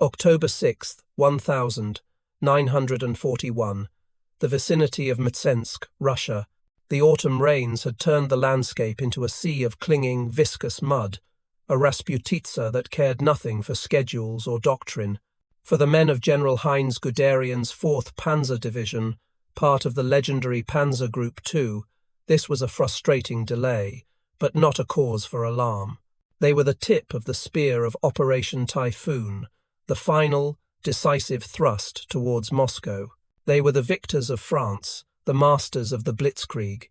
October 6, 1941, the vicinity of Mtsensk, Russia. The autumn rains had turned the landscape into a sea of clinging, viscous mud, a Rasputitsa that cared nothing for schedules or doctrine. For the men of General Heinz Guderian's 4th Panzer Division, part of the legendary Panzer Group II, this was a frustrating delay, but not a cause for alarm. They were the tip of the spear of Operation Typhoon, the final, decisive thrust towards Moscow. They were the victors of France, the masters of the Blitzkrieg.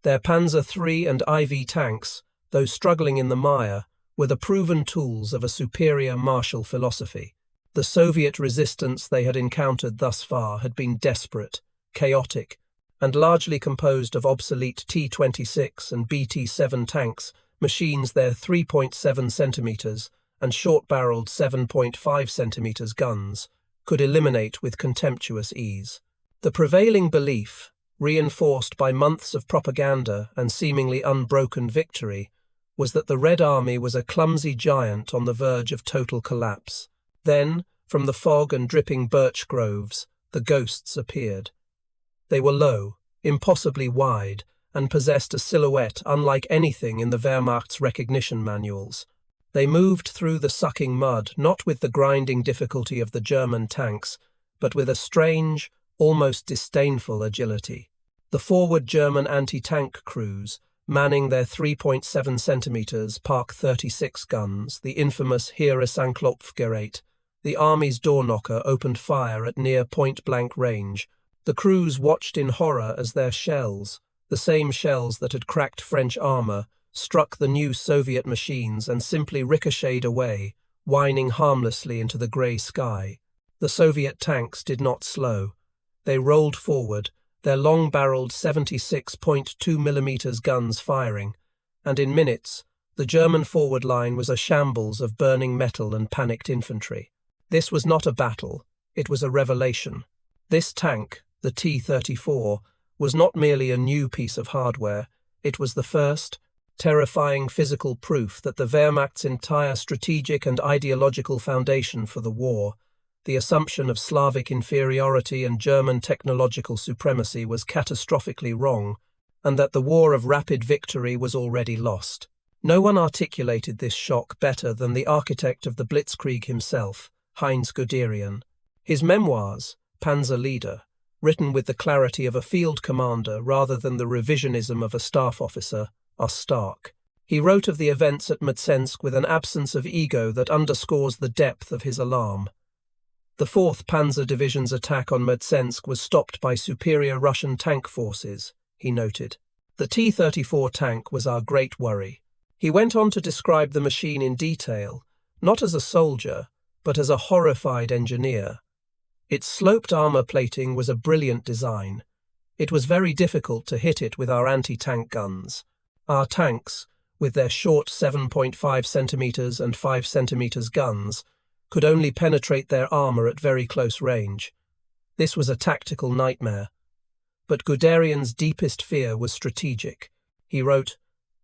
Their Panzer III and IV tanks, though struggling in the mire, were the proven tools of a superior martial philosophy. The Soviet resistance they had encountered thus far had been desperate, chaotic, and largely composed of obsolete T-26 and BT-7 tanks, machines their 3.7 centimeters and short-barreled 7.5 centimeters guns could eliminate with contemptuous ease. The prevailing belief, reinforced by months of propaganda and seemingly unbroken victory, was that the Red Army was a clumsy giant on the verge of total collapse. Then, from the fog and dripping birch groves, the ghosts appeared. They were low, impossibly wide, and possessed a silhouette unlike anything in the Wehrmacht's recognition manuals. They moved through the sucking mud not with the grinding difficulty of the German tanks, but with a strange, almost disdainful agility. The forward German anti-tank crews, manning their 3.7 centimeters Park 36 guns, the infamous Heeresanklopfgerät, the army's door-knocker opened fire at near point-blank range. The crews watched in horror as their shells, the same shells that had cracked French armor, struck the new Soviet machines and simply ricocheted away, whining harmlessly into the grey sky. The Soviet tanks did not slow. They rolled forward, their long-barreled 76.2 mm guns firing, and in minutes, the German forward line was a shambles of burning metal and panicked infantry. This was not a battle, it was a revelation. This tank, the T-34, was not merely a new piece of hardware, it was the first, terrifying physical proof that the Wehrmacht's entire strategic and ideological foundation for the war, the assumption of Slavic inferiority and German technological supremacy, was catastrophically wrong, and that the war of rapid victory was already lost. No one articulated this shock better than the architect of the Blitzkrieg himself, Heinz Guderian. His memoirs, Panzer Leader, written with the clarity of a field commander rather than the revisionism of a staff officer, are stark. He wrote of the events at Mtsensk with an absence of ego that underscores the depth of his alarm. The 4th Panzer Division's attack on Mtsensk was stopped by superior Russian tank forces, he noted. The T-34 tank was our great worry. He went on to describe the machine in detail, not as a soldier, but as a horrified engineer. Its sloped armor plating was a brilliant design. It was very difficult to hit it with our anti-tank guns. Our tanks, with their short 7.5 centimeters and 5 centimeters guns, could only penetrate their armor at very close range. This was a tactical nightmare. But Guderian's deepest fear was strategic. He wrote,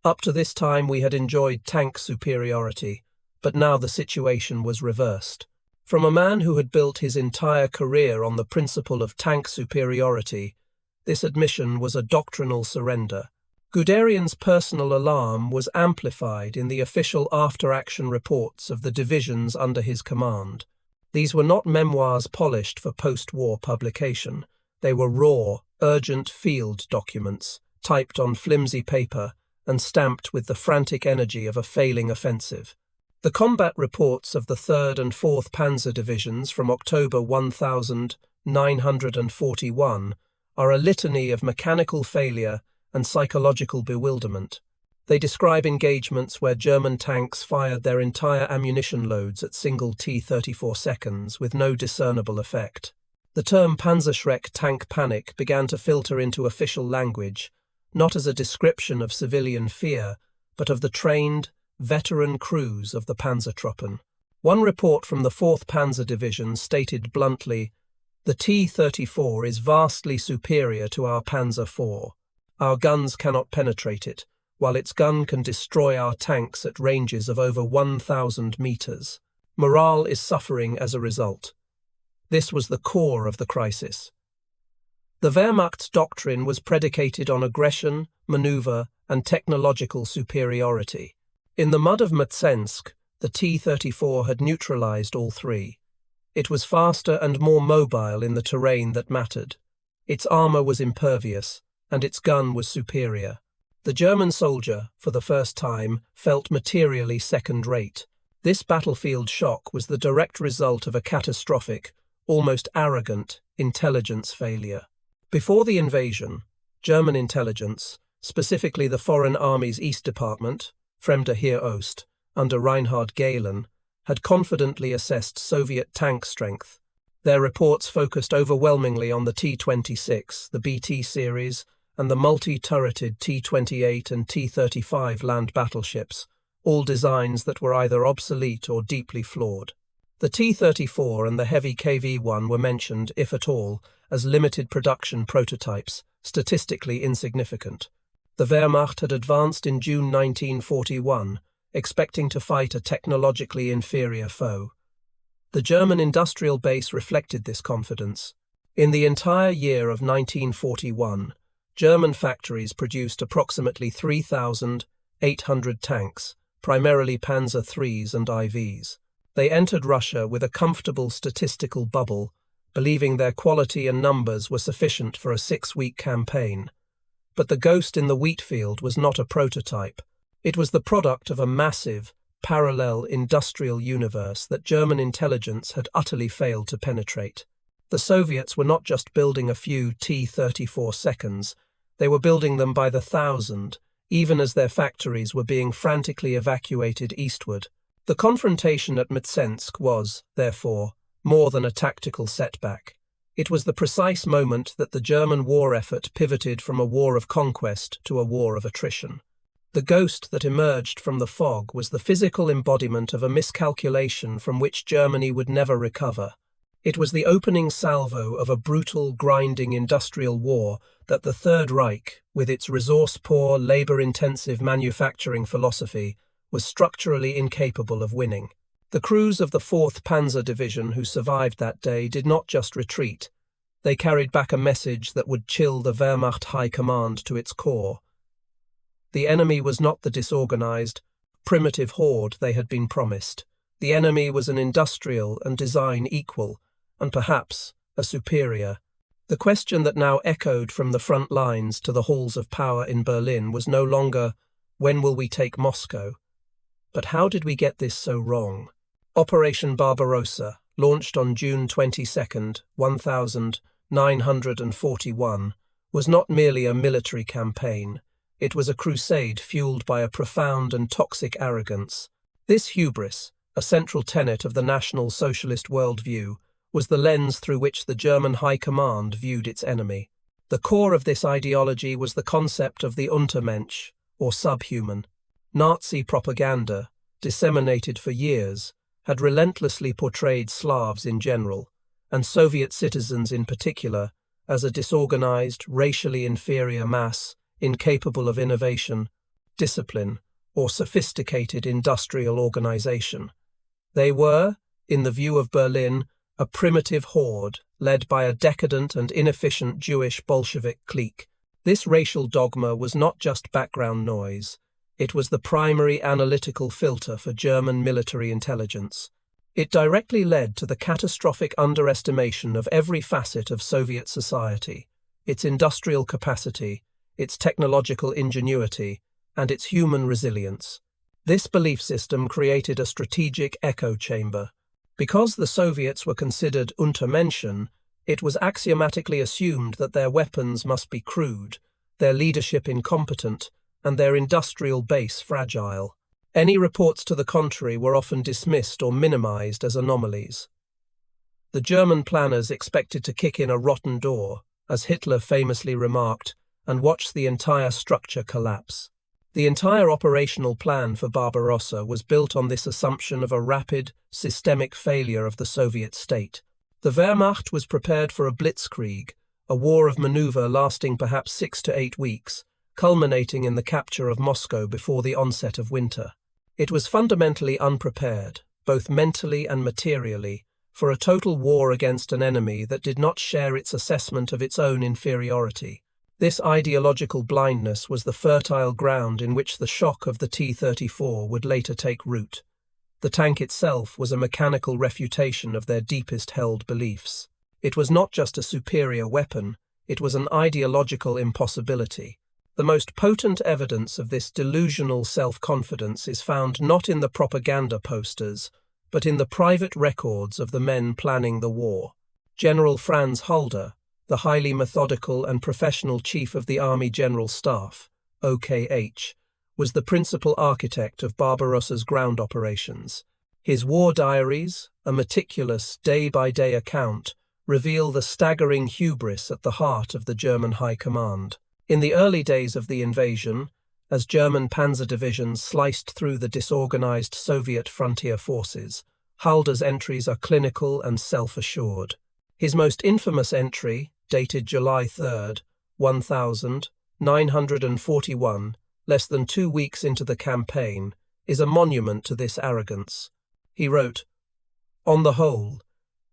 "Up to this time we had enjoyed tank superiority, but now the situation was reversed." From a man who had built his entire career on the principle of tank superiority, this admission was a doctrinal surrender. Guderian's personal alarm was amplified in the official after-action reports of the divisions under his command. These were not memoirs polished for post-war publication. They were raw, urgent field documents, typed on flimsy paper and stamped with the frantic energy of a failing offensive. The combat reports of the 3rd and 4th Panzer Divisions from October 1941 are a litany of mechanical failure and psychological bewilderment. They describe engagements where German tanks fired their entire ammunition loads at single T-34 seconds with no discernible effect. The term Panzerschreck tank panic began to filter into official language, not as a description of civilian fear, but of the trained, veteran crews of the Panzertruppen. One report from the 4th Panzer Division stated bluntly, "The T-34 is vastly superior to our Panzer IV. Our guns cannot penetrate it, while its gun can destroy our tanks at ranges of over 1,000 meters." Morale is suffering as a result. This was the core of the crisis. The Wehrmacht's doctrine was predicated on aggression, maneuver, and technological superiority. In the mud of Mtsensk, the T-34 had neutralized all three. It was faster and more mobile in the terrain that mattered. Its armor was impervious, and its gun was superior. The German soldier, for the first time, felt materially second-rate. This battlefield shock was the direct result of a catastrophic, almost arrogant, intelligence failure. Before the invasion, German intelligence, specifically the Foreign Army's East Department, Fremde Heer Oost, under Reinhard Gehlen, had confidently assessed Soviet tank strength. Their reports focused overwhelmingly on the T-26, the BT series, and the multi-turreted T-28 and T-35 land battleships, all designs that were either obsolete or deeply flawed. The T-34 and the heavy KV-1 were mentioned, if at all, as limited production prototypes, statistically insignificant. The Wehrmacht had advanced in June 1941, expecting to fight a technologically inferior foe. The German industrial base reflected this confidence. In the entire year of 1941, German factories produced approximately 3,800 tanks, primarily Panzer IIIs and IVs. They entered Russia with a comfortable statistical bubble, believing their quality and numbers were sufficient for a 6-week campaign. But the ghost in the wheat field was not a prototype. It was the product of a massive, parallel industrial universe that German intelligence had utterly failed to penetrate. The Soviets were not just building a few T-34 seconds, they were building them by the thousand, even as their factories were being frantically evacuated eastward. The confrontation at Mtsensk was, therefore, more than a tactical setback. It was the precise moment that the German war effort pivoted from a war of conquest to a war of attrition. The ghost that emerged from the fog was the physical embodiment of a miscalculation from which Germany would never recover. It was the opening salvo of a brutal, grinding industrial war that the Third Reich, with its resource-poor, labor-intensive manufacturing philosophy, was structurally incapable of winning. The crews of the 4th Panzer Division who survived that day did not just retreat. They carried back a message that would chill the Wehrmacht High Command to its core. The enemy was not the disorganized, primitive horde they had been promised. The enemy was an industrial and design equal, and perhaps a superior. The question that now echoed from the front lines to the halls of power in Berlin was no longer, when will we take Moscow? But how did we get this so wrong? Operation Barbarossa, launched on June 22, 1941, was not merely a military campaign. It was a crusade fueled by a profound and toxic arrogance. This hubris, a central tenet of the National Socialist worldview, was the lens through which the German High Command viewed its enemy. The core of this ideology was the concept of the Untermensch, or subhuman. Nazi propaganda, disseminated for years, had relentlessly portrayed Slavs in general, and Soviet citizens in particular, as a disorganized, racially inferior mass, incapable of innovation, discipline, or sophisticated industrial organization. They were, in the view of Berlin, a primitive horde led by a decadent and inefficient Jewish Bolshevik clique. This racial dogma was not just background noise. It was the primary analytical filter for German military intelligence. It directly led to the catastrophic underestimation of every facet of Soviet society, its industrial capacity, its technological ingenuity, and its human resilience. This belief system created a strategic echo chamber. Because the Soviets were considered Untermenschen, it was axiomatically assumed that their weapons must be crude, their leadership incompetent, and their industrial base fragile. Any reports to the contrary were often dismissed or minimized as anomalies. The German planners expected to kick in a rotten door, as Hitler famously remarked, and watch the entire structure collapse. The entire operational plan for Barbarossa was built on this assumption of a rapid, systemic failure of the Soviet state. The Wehrmacht was prepared for a blitzkrieg, a war of maneuver lasting perhaps 6 to 8 weeks, culminating in the capture of Moscow before the onset of winter. It was fundamentally unprepared, both mentally and materially, for a total war against an enemy that did not share its assessment of its own inferiority. This ideological blindness was the fertile ground in which the shock of the T-34 would later take root. The tank itself was a mechanical refutation of their deepest-held beliefs. It was not just a superior weapon, it was an ideological impossibility. The most potent evidence of this delusional self-confidence is found not in the propaganda posters, but in the private records of the men planning the war. General Franz Halder, the highly methodical and professional chief of the Army General Staff, OKH, was the principal architect of Barbarossa's ground operations. His war diaries, a meticulous day-by-day account, reveal the staggering hubris at the heart of the German High Command. In the early days of the invasion, as German Panzer divisions sliced through the disorganized Soviet frontier forces, Halder's entries are clinical and self-assured. His most infamous entry, dated July 3, 1941, less than 2 weeks into the campaign, is a monument to this arrogance. He wrote, "On the whole,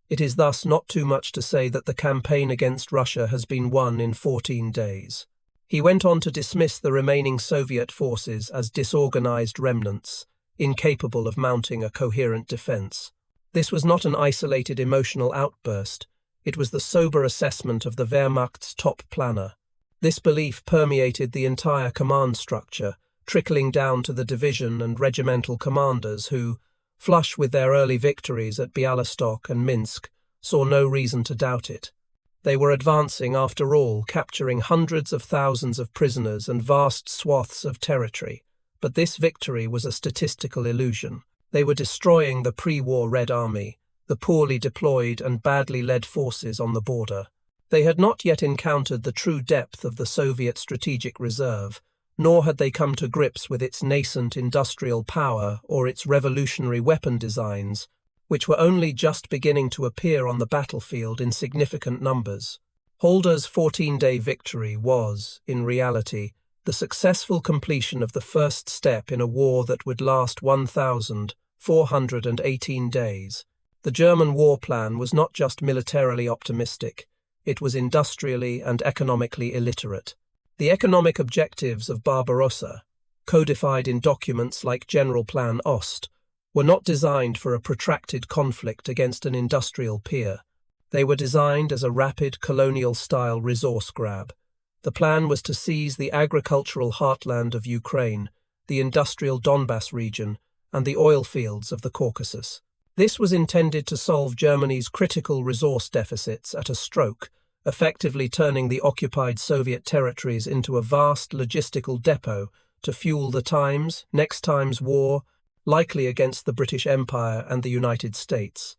it is thus not too much to say that the campaign against Russia has been won in 14 days. He went on to dismiss the remaining Soviet forces as disorganized remnants, incapable of mounting a coherent defense. This was not an isolated emotional outburst, it was the sober assessment of the Wehrmacht's top planner. This belief permeated the entire command structure, trickling down to the division and regimental commanders who, flush with their early victories at Bialystok and Minsk, saw no reason to doubt it. They were advancing, after all, capturing hundreds of thousands of prisoners and vast swaths of territory. But this victory was a statistical illusion. They were destroying the pre-war Red Army, the poorly deployed and badly led forces on the border. They had not yet encountered the true depth of the Soviet strategic reserve, nor had they come to grips with its nascent industrial power or its revolutionary weapon designs, which were only just beginning to appear on the battlefield in significant numbers. Halder's 14-day victory was, in reality, the successful completion of the first step in a war that would last 1,418 days. The German war plan was not just militarily optimistic, it was industrially and economically illiterate. The economic objectives of Barbarossa, codified in documents like General Plan Ost, were not designed for a protracted conflict against an industrial peer. They were designed as a rapid colonial-style resource grab. The plan was to seize the agricultural heartland of Ukraine, the industrial Donbass region, and the oil fields of the Caucasus. This was intended to solve Germany's critical resource deficits at a stroke, effectively turning the occupied Soviet territories into a vast logistical depot to fuel the next time's war, likely against the British Empire and the United States.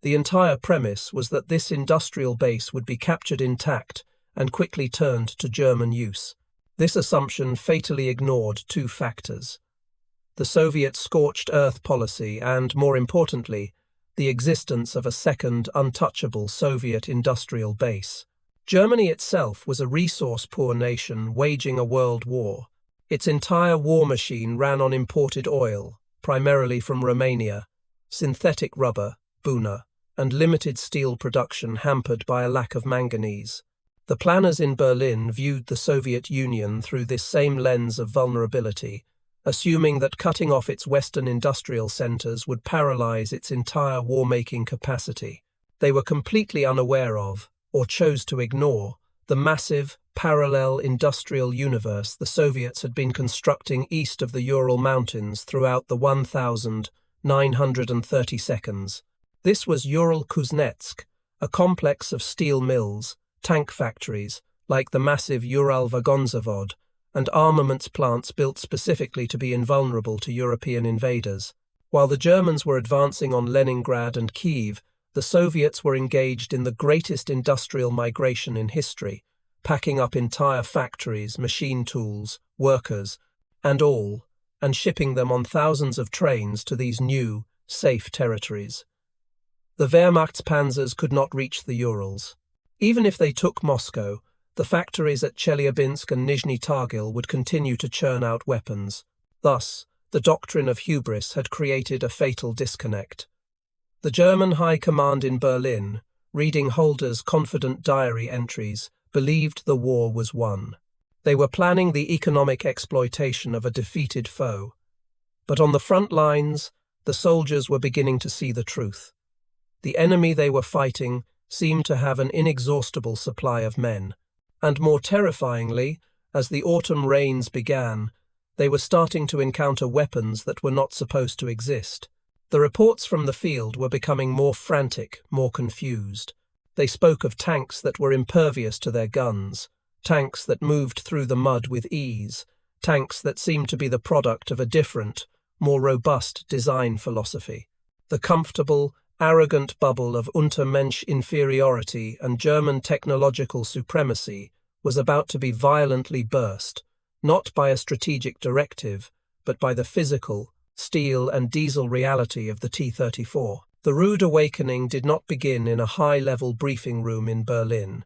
The entire premise was that this industrial base would be captured intact and quickly turned to German use. This assumption fatally ignored two factors: the Soviet scorched earth policy and, more importantly, the existence of a second, untouchable Soviet industrial base. Germany itself was a resource-poor nation waging a world war. Its entire war machine ran on imported oil, primarily from Romania, synthetic rubber, Buna, and limited steel production hampered by a lack of manganese. The planners in Berlin viewed the Soviet Union through this same lens of vulnerability, assuming that cutting off its Western industrial centers would paralyze its entire war-making capacity. They were completely unaware of, or chose to ignore, the massive, parallel industrial universe the Soviets had been constructing east of the Ural Mountains throughout the 1,930 seconds. This was Ural Kuznetsk, a complex of steel mills, tank factories, like the massive Ural Vagonzavod, and armaments plants built specifically to be invulnerable to European invaders. While the Germans were advancing on Leningrad and Kiev, the Soviets were engaged in the greatest industrial migration in history, packing up entire factories, machine tools, workers, and shipping them on thousands of trains to these new, safe territories. The Wehrmacht's panzers could not reach the Urals. Even if they took Moscow, the factories at Chelyabinsk and Nizhny Tagil would continue to churn out weapons. Thus, The doctrine of hubris had created a fatal disconnect. The German High Command in Berlin, reading Holder's confident diary entries, believed the war was won. They were planning the economic exploitation of a defeated foe. But on the front lines, the soldiers were beginning to see the truth. The enemy they were fighting seemed to have an inexhaustible supply of men. And more terrifyingly, as the autumn rains began, they were starting to encounter weapons that were not supposed to exist. The reports from the field were becoming more frantic, more confused. They spoke of tanks that were impervious to their guns, tanks that moved through the mud with ease, tanks that seemed to be the product of a different, more robust design philosophy. The comfortable, arrogant bubble of Untermensch inferiority and German technological supremacy was about to be violently burst, not by a strategic directive, but by the physical, steel and diesel reality of the T-34. The rude awakening did not begin in a high-level briefing room in Berlin.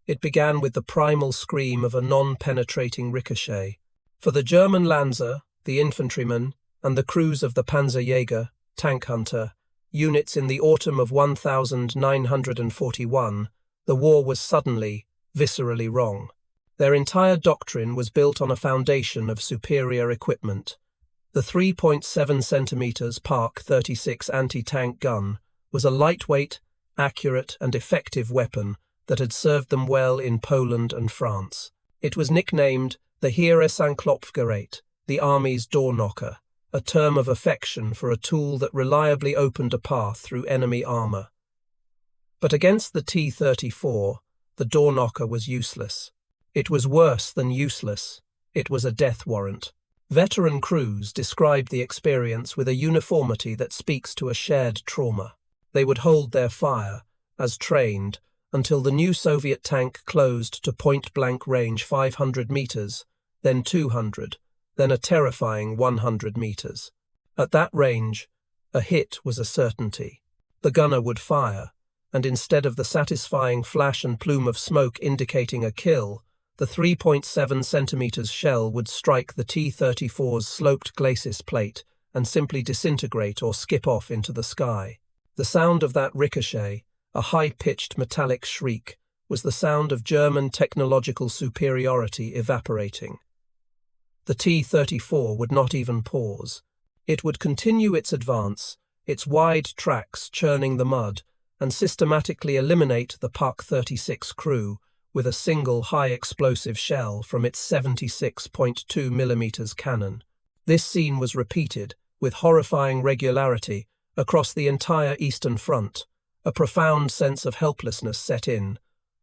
It began with the primal scream of a non-penetrating ricochet. For the German Lanzer, the infantrymen, and the crews of the Panzerjäger, tank hunter, units in the autumn of 1941, the war was suddenly, viscerally wrong. Their entire doctrine was built on a foundation of superior equipment. The 3.7 centimeters Park 36 anti-tank gun was a lightweight, accurate and effective weapon that had served them well in Poland and France. It was nicknamed the Heeresanklopfgerät, the Army's door knocker, a term of affection for a tool that reliably opened a path through enemy armor. But against the T-34, the door knocker was useless. It was worse than useless. It was a death warrant. Veteran crews described the experience with a uniformity that speaks to a shared trauma. They would hold their fire, as trained, until the new Soviet tank closed to point-blank range 500 meters, then 200, then a terrifying 100 meters. At that range, a hit was a certainty. The gunner would fire, and instead of the satisfying flash and plume of smoke indicating a kill, the 3.7 centimeters shell would strike the T-34's sloped glacis plate and simply disintegrate or skip off into the sky. The sound of that ricochet, a high-pitched metallic shriek, was the sound of German technological superiority evaporating. The T-34 would not even pause. It would continue its advance, its wide tracks churning the mud, and systematically eliminate the Pak 36 crew with a single high-explosive shell from its 76.2 mm cannon. This scene was repeated, with horrifying regularity, across the entire Eastern Front. A profound sense of helplessness set in.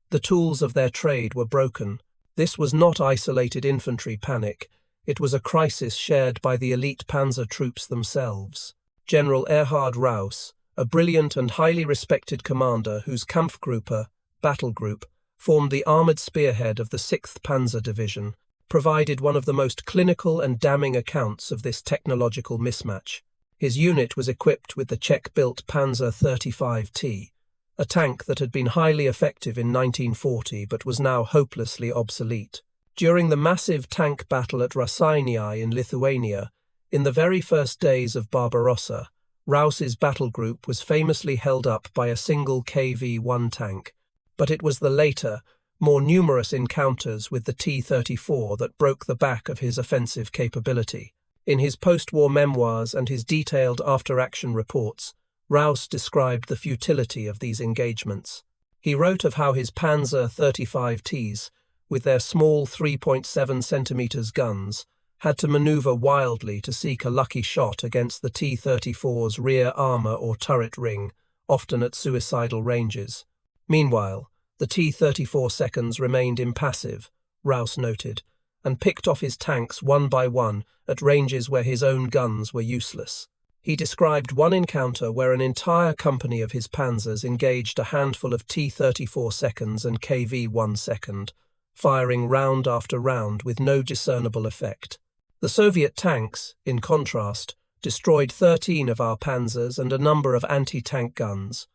The tools of their trade were broken. This was not isolated infantry panic. It was a crisis shared by the elite Panzer troops themselves. General Erhard Raus, a brilliant and highly respected commander whose Kampfgruppe, battle group, formed the armoured spearhead of the 6th Panzer Division, provided one of the most clinical and damning accounts of this technological mismatch. His unit was equipped with the Czech-built Panzer 35T, a tank that had been highly effective in 1940 but was now hopelessly obsolete. During the massive tank battle at Raseiniai in Lithuania, in the very first days of Barbarossa, Raus's battle group was famously held up by a single KV-1 tank, but it was the later, more numerous encounters with the T-34 that broke the back of his offensive capability. In his post-war memoirs and his detailed after-action reports, Raus described the futility of these engagements. He wrote of how his Panzer 35Ts, with their small 3.7 centimeters guns, had to maneuver wildly to seek a lucky shot against the T-34's rear armor or turret ring, often at suicidal ranges. Meanwhile, the T-34 seconds remained impassive, Raus noted, and picked off his tanks one by one at ranges where his own guns were useless. He described one encounter where an entire company of his panzers engaged a handful of T-34 seconds and KV-1 second, firing round after round with no discernible effect. The Soviet tanks, in contrast, destroyed 13 of our panzers and a number of anti-tank guns.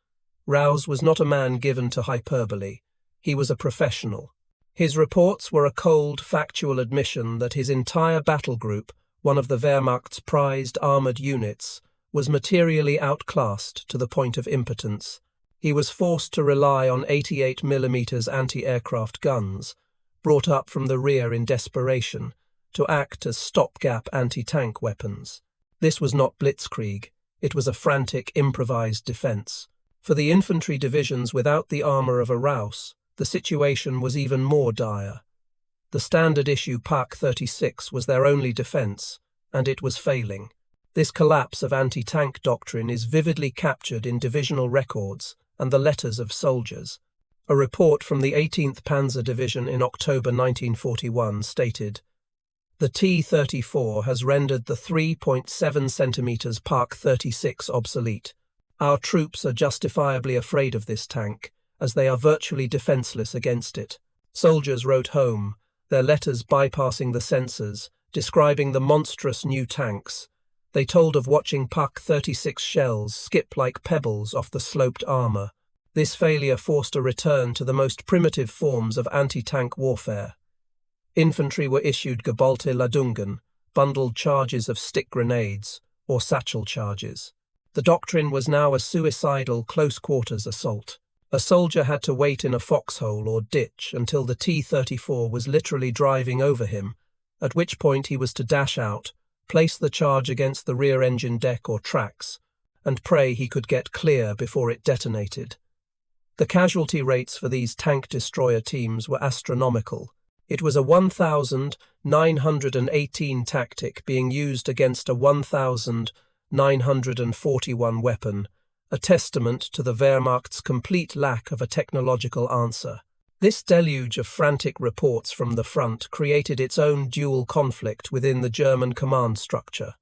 Raus was not a man given to hyperbole. He was a professional. His reports were a cold, factual admission that his entire battle group, one of the Wehrmacht's prized armoured units, was materially outclassed to the point of impotence. He was forced to rely on 88mm anti-aircraft guns, brought up from the rear in desperation, to act as stopgap anti-tank weapons. This was not blitzkrieg, it was a frantic, improvised defence. For the infantry divisions without the armour of a Raus, the situation was even more dire. The standard-issue Pak 36 was their only defence, and it was failing. This collapse of anti-tank doctrine is vividly captured in divisional records and the letters of soldiers. A report from the 18th Panzer Division in October 1941 stated, "The T-34 has rendered the 3.7 cm Pak 36 obsolete. Our troops are justifiably afraid of this tank, as they are virtually defenceless against it." Soldiers wrote home, their letters bypassing the censors, describing the monstrous new tanks. They told of watching Pak 36 shells skip like pebbles off the sloped armour. This failure forced a return to the most primitive forms of anti-tank warfare. Infantry were issued geballte Ladungen, bundled charges of stick grenades, or satchel charges. The doctrine was now a suicidal close-quarters assault. A soldier had to wait in a foxhole or ditch until the T-34 was literally driving over him, at which point he was to dash out, place the charge against the rear engine deck or tracks, and pray he could get clear before it detonated. The casualty rates for these tank destroyer teams were astronomical. It was a 1,918 tactic being used against a 1,941 weapon, a testament to the Wehrmacht's complete lack of a technological answer. This deluge of frantic reports from the front created its own dual conflict within the German command structure.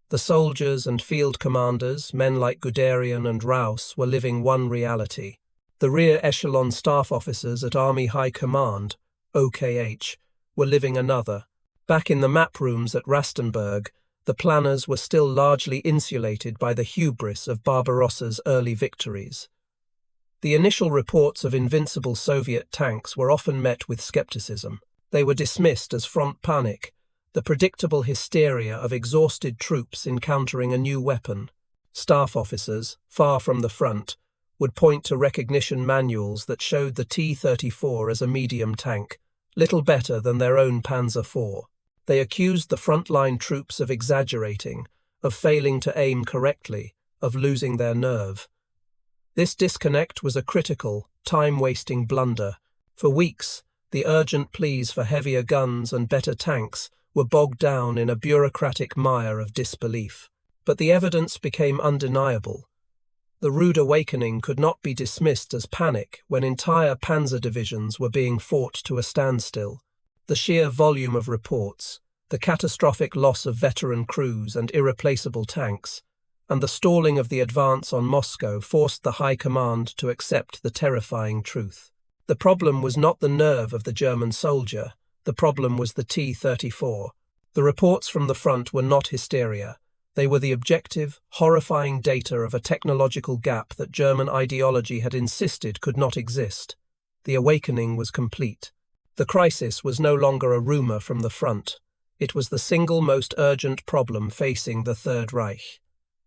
The soldiers and field commanders, men like Guderian and Raus, were living one reality. The rear echelon staff officers at Army High Command, OKH, were living another. Back in the map rooms at Rastenburg, the planners were still largely insulated by the hubris of Barbarossa's early victories. The initial reports of invincible Soviet tanks were often met with skepticism. They were dismissed as front panic, the predictable hysteria of exhausted troops encountering a new weapon. Staff officers, far from the front, would point to recognition manuals that showed the T-34 as a medium tank, little better than their own Panzer IV. They accused the frontline troops of exaggerating, of failing to aim correctly, of losing their nerve. This disconnect was a critical, time-wasting blunder. For weeks, the urgent pleas for heavier guns and better tanks were bogged down in a bureaucratic mire of disbelief. But the evidence became undeniable. The rude awakening could not be dismissed as panic when entire panzer divisions were being fought to a standstill. The sheer volume of reports, the catastrophic loss of veteran crews and irreplaceable tanks, and the stalling of the advance on Moscow forced the High Command to accept the terrifying truth. The problem was not the nerve of the German soldier, the problem was the T-34. The reports from the front were not hysteria. They were the objective, horrifying data of a technological gap that German ideology had insisted could not exist. The awakening was complete. The crisis was no longer a rumour from the front. It was the single most urgent problem facing the Third Reich.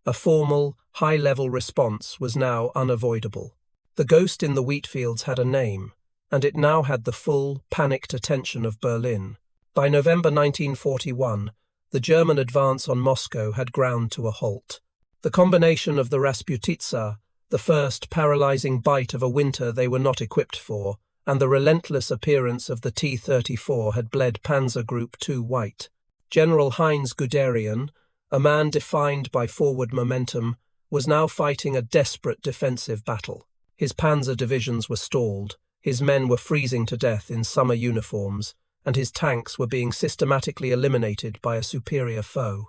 A formal, high-level response was now unavoidable. The ghost in the wheatfields had a name, and it now had the full, panicked attention of Berlin. By November 1941, the German advance on Moscow had ground to a halt. The combination of the Rasputitsa, the first paralyzing bite of a winter they were not equipped for, and the relentless appearance of the T-34 had bled Panzer Group 2 white. General Heinz Guderian, a man defined by forward momentum, was now fighting a desperate defensive battle. His panzer divisions were stalled, his men were freezing to death in summer uniforms, and his tanks were being systematically eliminated by a superior foe.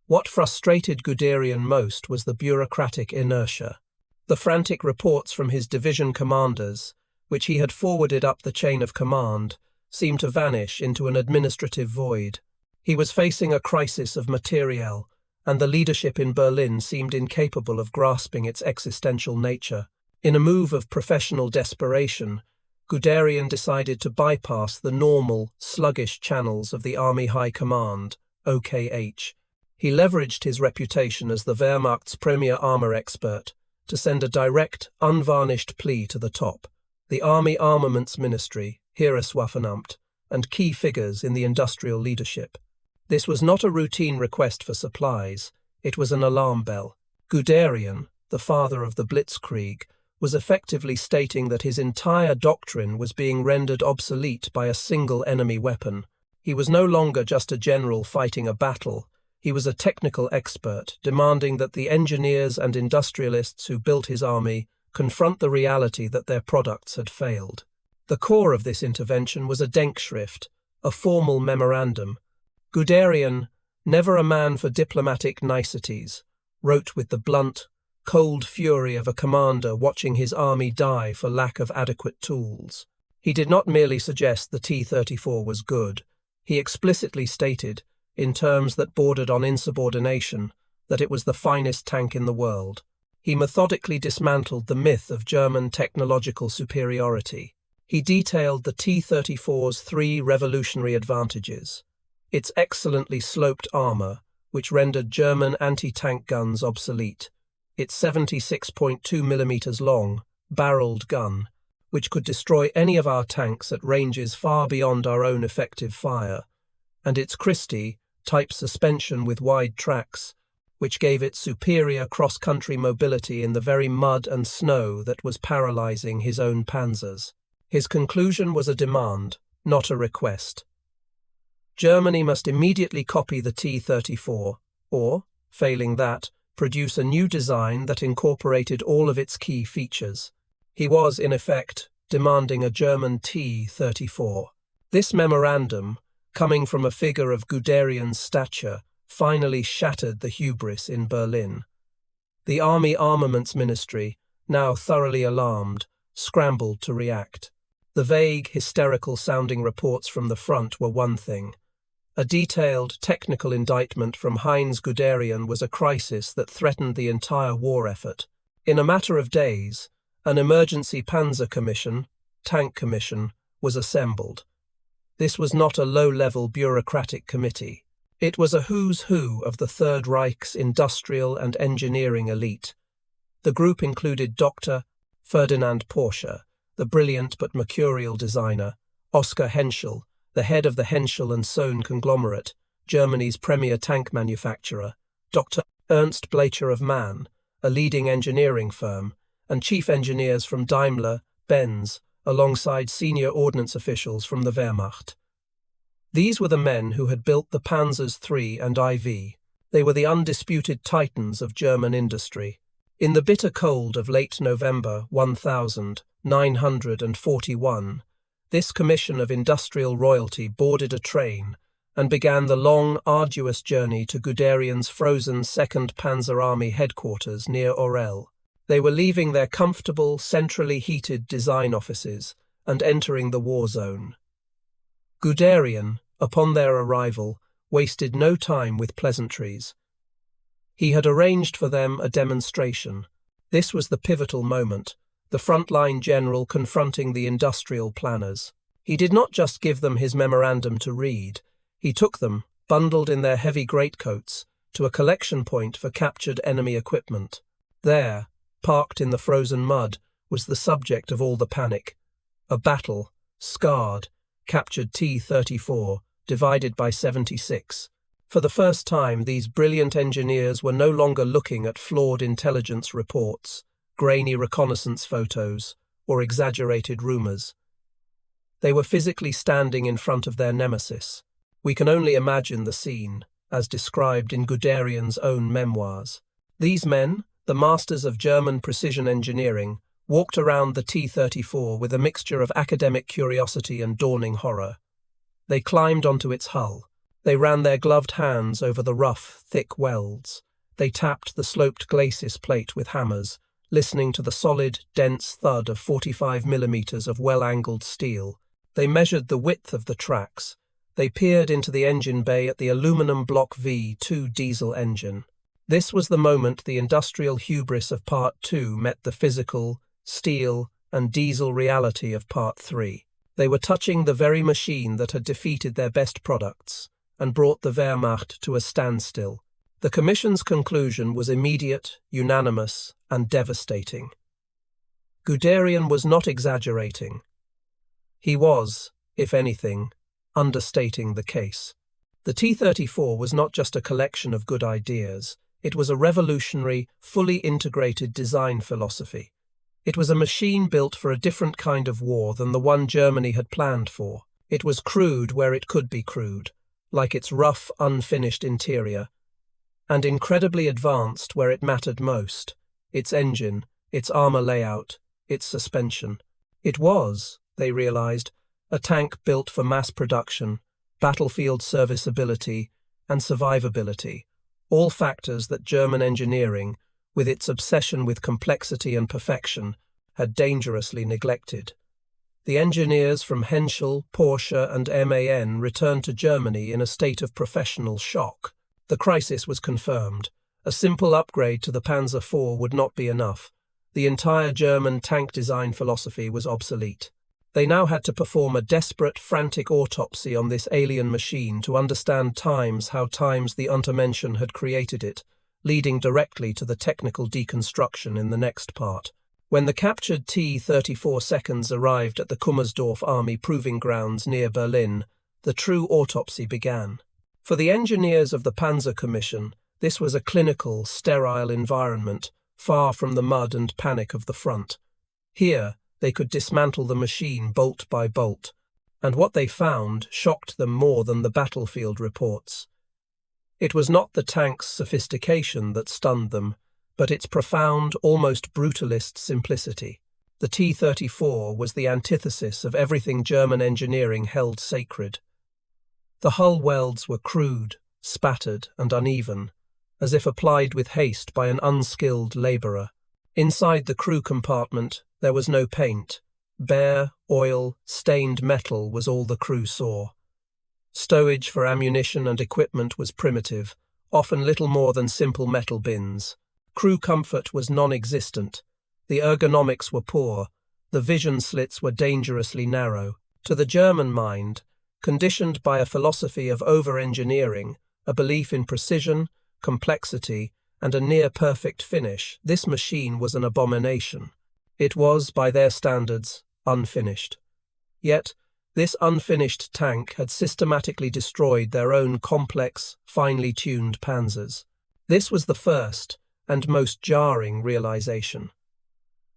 What frustrated Guderian most was the bureaucratic inertia. The frantic reports from his division commanders, which he had forwarded up the chain of command, seemed to vanish into an administrative void. He was facing a crisis of materiel, and the leadership in Berlin seemed incapable of grasping its existential nature. In a move of professional desperation, Guderian decided to bypass the normal, sluggish channels of the Army High Command OKH. He leveraged his reputation as the Wehrmacht's premier armor expert to send a direct, unvarnished plea to the top, the Army Armaments Ministry, Heereswaffenamt, and key figures in the industrial leadership. This was not a routine request for supplies, it was an alarm bell. Guderian, the father of the Blitzkrieg, was effectively stating that his entire doctrine was being rendered obsolete by a single enemy weapon. He was no longer just a general fighting a battle, he was a technical expert, demanding that the engineers and industrialists who built his army confront the reality that their products had failed. The core of this intervention was a Denkschrift, a formal memorandum. Guderian, never a man for diplomatic niceties, wrote with the blunt, cold fury of a commander watching his army die for lack of adequate tools. He did not merely suggest the T-34 was good. He explicitly stated, in terms that bordered on insubordination, that it was the finest tank in the world. He methodically dismantled the myth of German technological superiority. He detailed the T-34's 3 revolutionary advantages. Its excellently sloped armor, which rendered German anti-tank guns obsolete. Its 76.2 mm long, barreled gun, which could destroy any of our tanks at ranges far beyond our own effective fire. And its Christie, type suspension with wide tracks, which gave it superior cross-country mobility in the very mud and snow that was paralyzing his own Panzers. His conclusion was a demand, not a request. Germany must immediately copy the T-34, or, failing that, produce a new design that incorporated all of its key features. He was, in effect, demanding a German T-34. This memorandum, coming from a figure of Guderian's stature, finally shattered the hubris in Berlin. The Army Armaments Ministry, now thoroughly alarmed, scrambled to react. The vague, hysterical-sounding reports from the front were one thing. A detailed, technical indictment from Heinz Guderian was a crisis that threatened the entire war effort. In a matter of days, an emergency Panzer commission, tank commission, was assembled. This was not a low-level bureaucratic committee. It was a who's who of the Third Reich's industrial and engineering elite. The group included Dr. Ferdinand Porsche, the brilliant but mercurial designer, Oskar Henschel, the head of the Henschel and Sohn conglomerate, Germany's premier tank manufacturer, Dr. Ernst Blecher of Mann, a leading engineering firm, and chief engineers from Daimler, Benz, alongside senior ordnance officials from the Wehrmacht. These were the men who had built the Panzers III and IV. They were the undisputed titans of German industry. In the bitter cold of late November 1941, this commission of industrial royalty boarded a train and began the long, arduous journey to Guderian's frozen 2nd Panzer Army headquarters near Orel. They were leaving their comfortable, centrally heated design offices and entering the war zone. Guderian, upon their arrival, wasted no time with pleasantries. He had arranged for them a demonstration. This was the pivotal moment, the frontline general confronting the industrial planners. He did not just give them his memorandum to read. He took them, bundled in their heavy greatcoats, to a collection point for captured enemy equipment. There, parked in the frozen mud, was the subject of all the panic. A battle, scarred, captured T-34, divided by 76. For the first time, these brilliant engineers were no longer looking at flawed intelligence reports, grainy reconnaissance photos, or exaggerated rumors. They were physically standing in front of their nemesis. We can only imagine the scene, as described in Guderian's own memoirs. These men, the masters of German precision engineering, walked around the T-34 with a mixture of academic curiosity and dawning horror. They climbed onto its hull. They ran their gloved hands over the rough, thick welds. They tapped the sloped glacis plate with hammers, listening to the solid, dense thud of 45 millimeters of well-angled steel. They measured the width of the tracks. They peered into the engine bay at the aluminum Block V2 diesel engine. This was the moment the industrial hubris of Part 2 met the physical, steel, and diesel reality of Part 3. They were touching the very machine that had defeated their best products, and brought the Wehrmacht to a standstill. The Commission's conclusion was immediate, unanimous, and devastating. Guderian was not exaggerating. He was, if anything, understating the case. The T-34 was not just a collection of good ideas. It was a revolutionary, fully integrated design philosophy. It was a machine built for a different kind of war than the one Germany had planned for. It was crude where it could be crude, like its rough, unfinished interior, and incredibly advanced where it mattered most: its engine, its armor layout, its suspension. It was, they realized, a tank built for mass production, battlefield serviceability, and survivability, all factors that German engineering, with its obsession with complexity and perfection, had dangerously neglected. The engineers from Henschel, Porsche, and MAN returned to Germany in a state of professional shock. The crisis was confirmed. A simple upgrade to the Panzer IV would not be enough. The entire German tank design philosophy was obsolete. They now had to perform a desperate, frantic autopsy on this alien machine to understand how the Untermenschen had created it, leading directly to the technical deconstruction in the next part. When the captured T-34 seconds arrived at the Kummersdorf Army Proving Grounds near Berlin, the true autopsy began. For the engineers of the Panzer Commission, this was a clinical, sterile environment, far from the mud and panic of the front. Here, they could dismantle the machine bolt by bolt, and what they found shocked them more than the battlefield reports. It was not the tank's sophistication that stunned them, but its profound, almost brutalist simplicity. The T-34 was the antithesis of everything German engineering held sacred. The hull welds were crude, spattered, and uneven, as if applied with haste by an unskilled labourer. Inside the crew compartment, there was no paint. Bare, oil, stained metal was all the crew saw. Stowage for ammunition and equipment was primitive, often little more than simple metal bins. Crew comfort was non-existent. The ergonomics were poor. The vision slits were dangerously narrow. To the German mind, conditioned by a philosophy of over-engineering, a belief in precision, complexity, and a near-perfect finish, this machine was an abomination. It was, by their standards, unfinished. Yet, this unfinished tank had systematically destroyed their own complex, finely tuned panzers. This was the first and most jarring realization.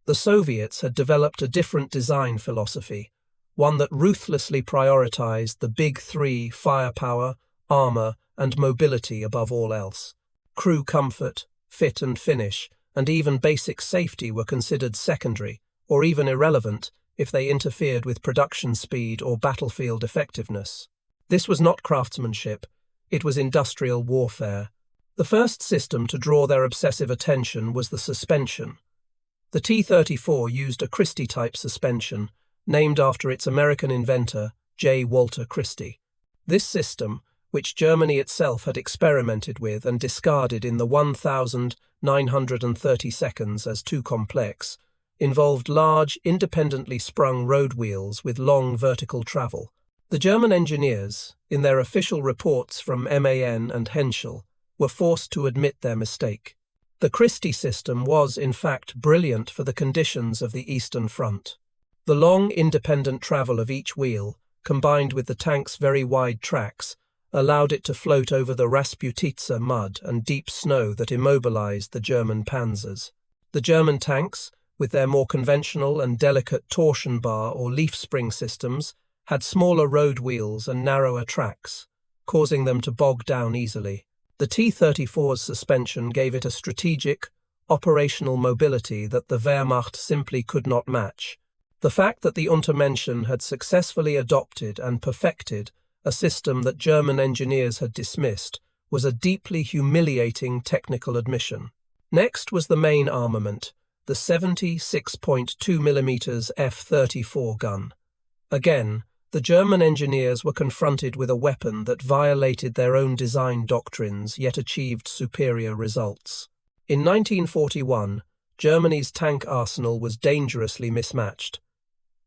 The Soviets had developed a different design philosophy, one that ruthlessly prioritized the big three: firepower, armor, and mobility above all else. Crew comfort, fit and finish, and even basic safety were considered secondary, or even irrelevant, if they interfered with production speed or battlefield effectiveness. This was not craftsmanship, it was industrial warfare. The first system to draw their obsessive attention was the suspension. The T-34 used a Christie-type suspension, named after its American inventor, J. Walter Christie. This system, which Germany itself had experimented with and discarded in the 1,930 seconds as too complex, involved large, independently sprung road wheels with long vertical travel. The German engineers, in their official reports from MAN and Henschel, were forced to admit their mistake. The Christie system was, in fact, brilliant for the conditions of the Eastern Front. The long, independent travel of each wheel, combined with the tank's very wide tracks, allowed it to float over the Rasputitsa mud and deep snow that immobilized the German panzers. The German tanks, with their more conventional and delicate torsion bar or leaf spring systems, had smaller road wheels and narrower tracks, causing them to bog down easily. The T-34's suspension gave it a strategic, operational mobility that the Wehrmacht simply could not match. The fact that the Untermenschen had successfully adopted and perfected a system that German engineers had dismissed was a deeply humiliating technical admission. Next was the main armament, the 76.2mm F-34 gun. Again, the German engineers were confronted with a weapon that violated their own design doctrines yet achieved superior results. In 1941, Germany's tank arsenal was dangerously mismatched.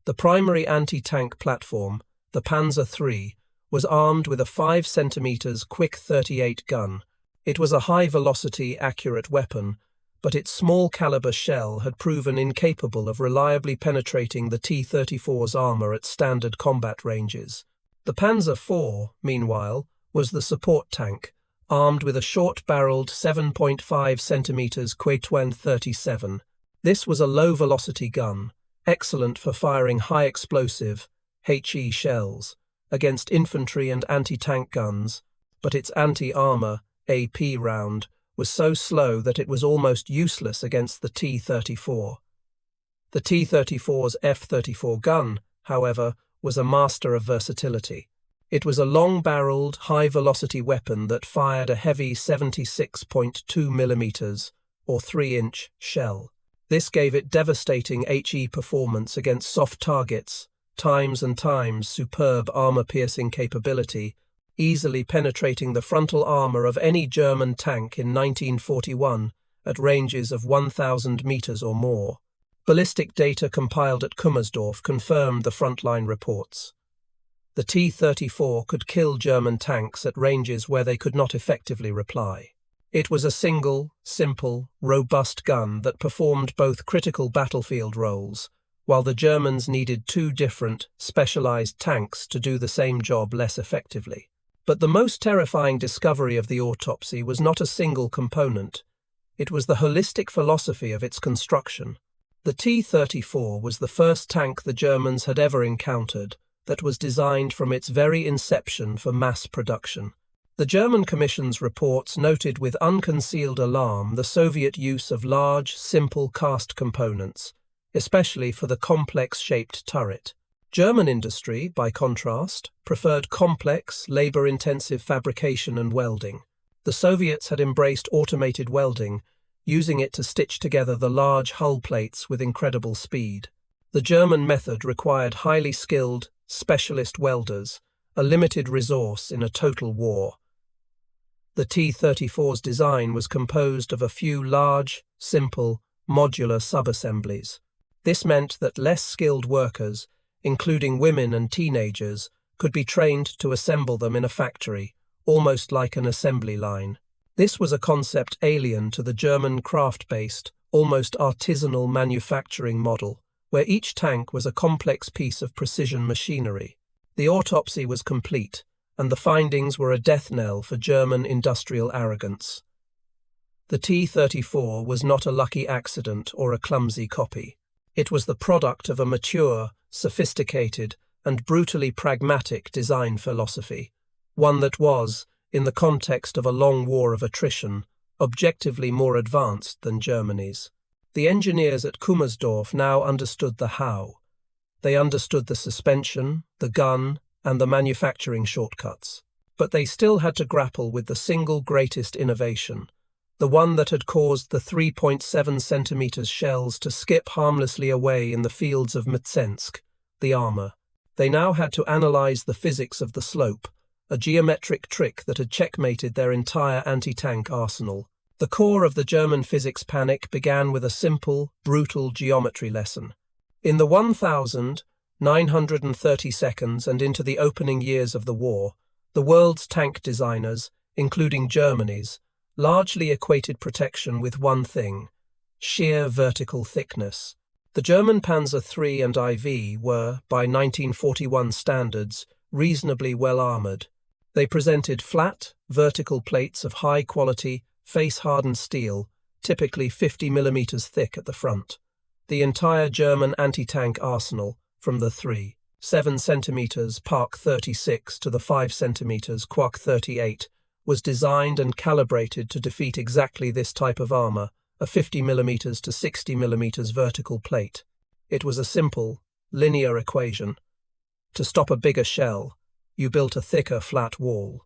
The primary anti-tank platform, the Panzer III, was armed with a 5 cm quick 38 gun. It was a high-velocity, accurate weapon, but its small-caliber shell had proven incapable of reliably penetrating the T-34's armor at standard combat ranges. The Panzer IV, meanwhile, was the support tank, armed with a short-barrelled 7.5 cm Quetuen 37. This was a low-velocity gun, excellent for firing high-explosive HE shells against infantry and anti-tank guns, but its anti-armor AP round was so slow that it was almost useless against the T-34. The T-34's F-34 gun, however, was a master of versatility. It was a long-barreled, high-velocity weapon that fired a heavy 76.2 mm or 3-inch shell. This gave it devastating HE performance against soft targets, times and times superb armor-piercing capability, easily penetrating the frontal armor of any German tank in 1941 at ranges of 1,000 meters or more. Ballistic data compiled at Kummersdorf confirmed the frontline reports. The T-34 could kill German tanks at ranges where they could not effectively reply. It was a single, simple, robust gun that performed both critical battlefield roles, while the Germans needed two different, specialized tanks to do the same job less effectively. But the most terrifying discovery of the Autopsy was not a single component. It was the holistic philosophy of its construction. The T-34 was the first tank the Germans had ever encountered that was designed from its very inception for mass production. The German Commission's reports noted with unconcealed alarm the Soviet use of large, simple cast components, especially for the complex-shaped turret. German industry, by contrast, preferred complex, labor-intensive fabrication and welding. The Soviets had embraced automated welding, using it to stitch together the large hull plates with incredible speed. The German method required highly skilled, specialist welders, a limited resource in a total war. The T-34's design was composed of a few large, simple, modular sub-assemblies. This meant that less skilled workers, including women and teenagers, could be trained to assemble them in a factory, almost like an assembly line. This was a concept alien to the German craft-based, almost artisanal manufacturing model, where each tank was a complex piece of precision machinery. The autopsy was complete, and the findings were a death knell for German industrial arrogance. The T-34 was not a lucky accident or a clumsy copy. It was the product of a mature, sophisticated, and brutally pragmatic design philosophy, one that was, in the context of a long war of attrition, objectively more advanced than Germany's. The engineers at Kummersdorf now understood the how. They understood the suspension, the gun, and the manufacturing shortcuts. But they still had to grapple with the single greatest innovation, the one that had caused the 3.7 centimeters shells to skip harmlessly away in the fields of Mtsensk, the armor. They now had to analyze the physics of the slope, a geometric trick that had checkmated their entire anti-tank arsenal. The core of the German physics panic began with a simple, brutal geometry lesson. In the 1,930 seconds and into the opening years of the war, the world's tank designers, including Germany's, largely equated protection with one thing: sheer vertical thickness. The German Panzer III and IV were, by 1941 standards, reasonably well armoured. They presented flat, vertical plates of high-quality, face-hardened steel, typically 50 mm thick at the front. The entire German anti-tank arsenal, from the 3.7 cm Park 36 to the 5 cm Quak 38, was designed and calibrated to defeat exactly this type of armor, a 50 mm to 60 mm vertical plate. It was a simple, linear equation. To stop a bigger shell, you built a thicker flat wall.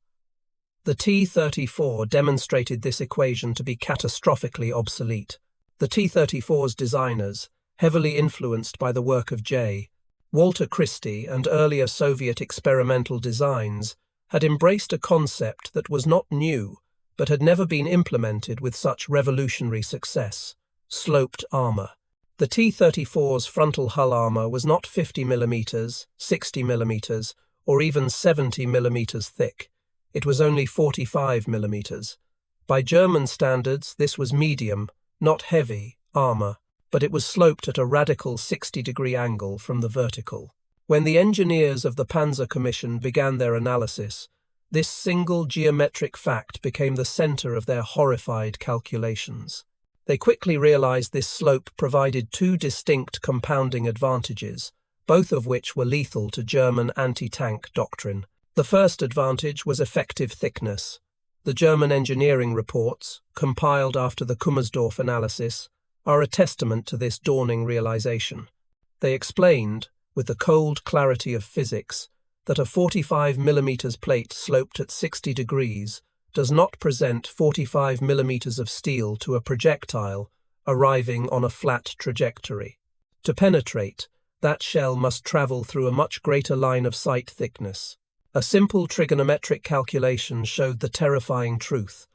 The T-34 demonstrated this equation to be catastrophically obsolete. The T-34's designers, heavily influenced by the work of J. Walter Christie and earlier Soviet experimental designs, had embraced a concept that was not new, but had never been implemented with such revolutionary success: sloped armor. The T-34's frontal hull armor was not 50 mm, 60 mm, or even 70 millimeters thick. It was only 45 millimeters. By German standards, this was medium, not heavy, armor, but it was sloped at a radical 60-degree angle from the vertical. When the engineers of the Panzer Commission began their analysis, this single geometric fact became the center of their horrified calculations. They quickly realized this slope provided two distinct compounding advantages, both of which were lethal to German anti-tank doctrine. The first advantage was effective thickness. The German engineering reports, compiled after the Kummersdorf analysis, are a testament to this dawning realization. They explained, with the cold clarity of physics, that a 45 mm plate sloped at 60 degrees does not present 45 mm of steel to a projectile arriving on a flat trajectory. To penetrate, that shell must travel through a much greater line of sight thickness. A simple trigonometric calculation showed the terrifying truth.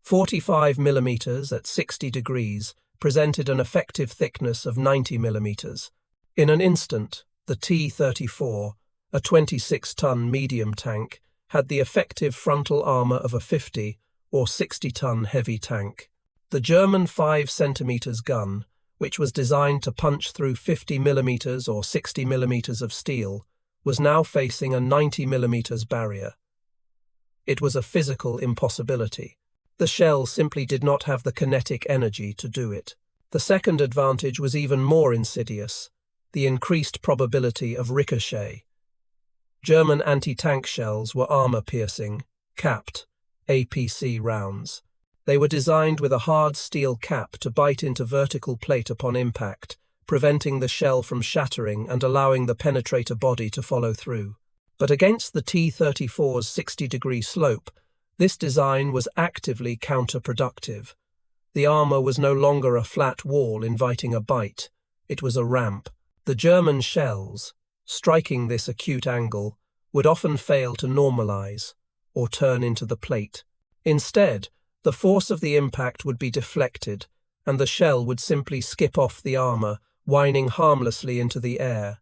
45 mm at 60 degrees presented an effective thickness of 90 mm. In an instant, the T-34, a 26-ton medium tank, had the effective frontal armor of a 50 or 60-ton heavy tank. The German 5 cm gun, which was designed to punch through 50 mm or 60 mm of steel, was now facing a 90 mm barrier. It was a physical impossibility. The shell simply did not have the kinetic energy to do it. The second advantage was even more insidious: the increased probability of ricochet. German anti-tank shells were armor-piercing, capped, APC rounds. They were designed with a hard steel cap to bite into vertical plate upon impact, preventing the shell from shattering and allowing the penetrator body to follow through. But against the T-34's 60-degree slope, this design was actively counterproductive. The armor was no longer a flat wall inviting a bite. It was a ramp. The German shells, striking this acute angle, would often fail to normalize or turn into the plate. Instead, the force of the impact would be deflected, and the shell would simply skip off the armor, whining harmlessly into the air.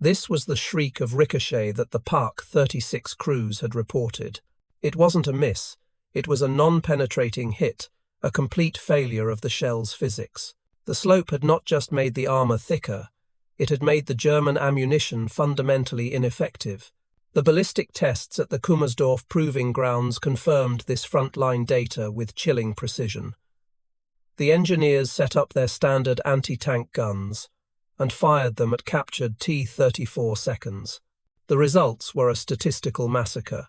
This was the shriek of ricochet that the Park 36 crews had reported. It wasn't a miss, it was a non-penetrating hit, a complete failure of the shell's physics. The slope had not just made the armor thicker, it had made the German ammunition fundamentally ineffective. The ballistic tests at the Kummersdorf proving grounds confirmed this frontline data with chilling precision. The engineers set up their standard anti-tank guns and fired them at captured T-34 seconds. The results were a statistical massacre.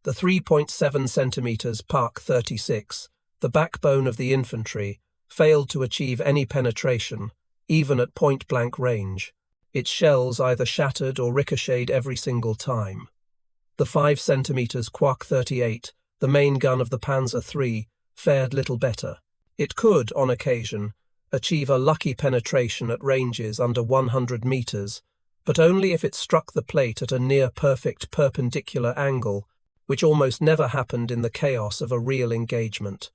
The 3.7 centimeters Park 36, the backbone of the infantry, failed to achieve any penetration, even at point-blank range. Its shells either shattered or ricocheted every single time. The 5 centimeters Quark 38, the main gun of the Panzer III, fared little better. It could, on occasion, achieve a lucky penetration at ranges under 100 meters, but only if it struck the plate at a near-perfect perpendicular angle, which almost never happened in the chaos of a real engagement.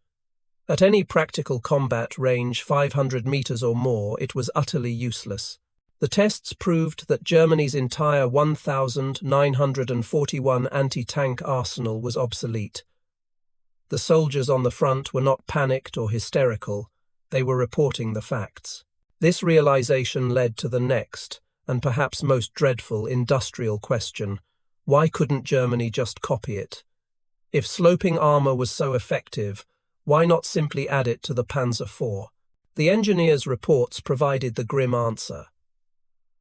At any practical combat range 500 meters or more, it was utterly useless. The tests proved that Germany's entire 1,941 anti-tank arsenal was obsolete. The soldiers on the front were not panicked or hysterical, they were reporting the facts. This realization led to the next, and perhaps most dreadful, industrial question: why couldn't Germany just copy it? If sloping armor was so effective, why not simply add it to the Panzer IV? The engineers' reports provided the grim answer.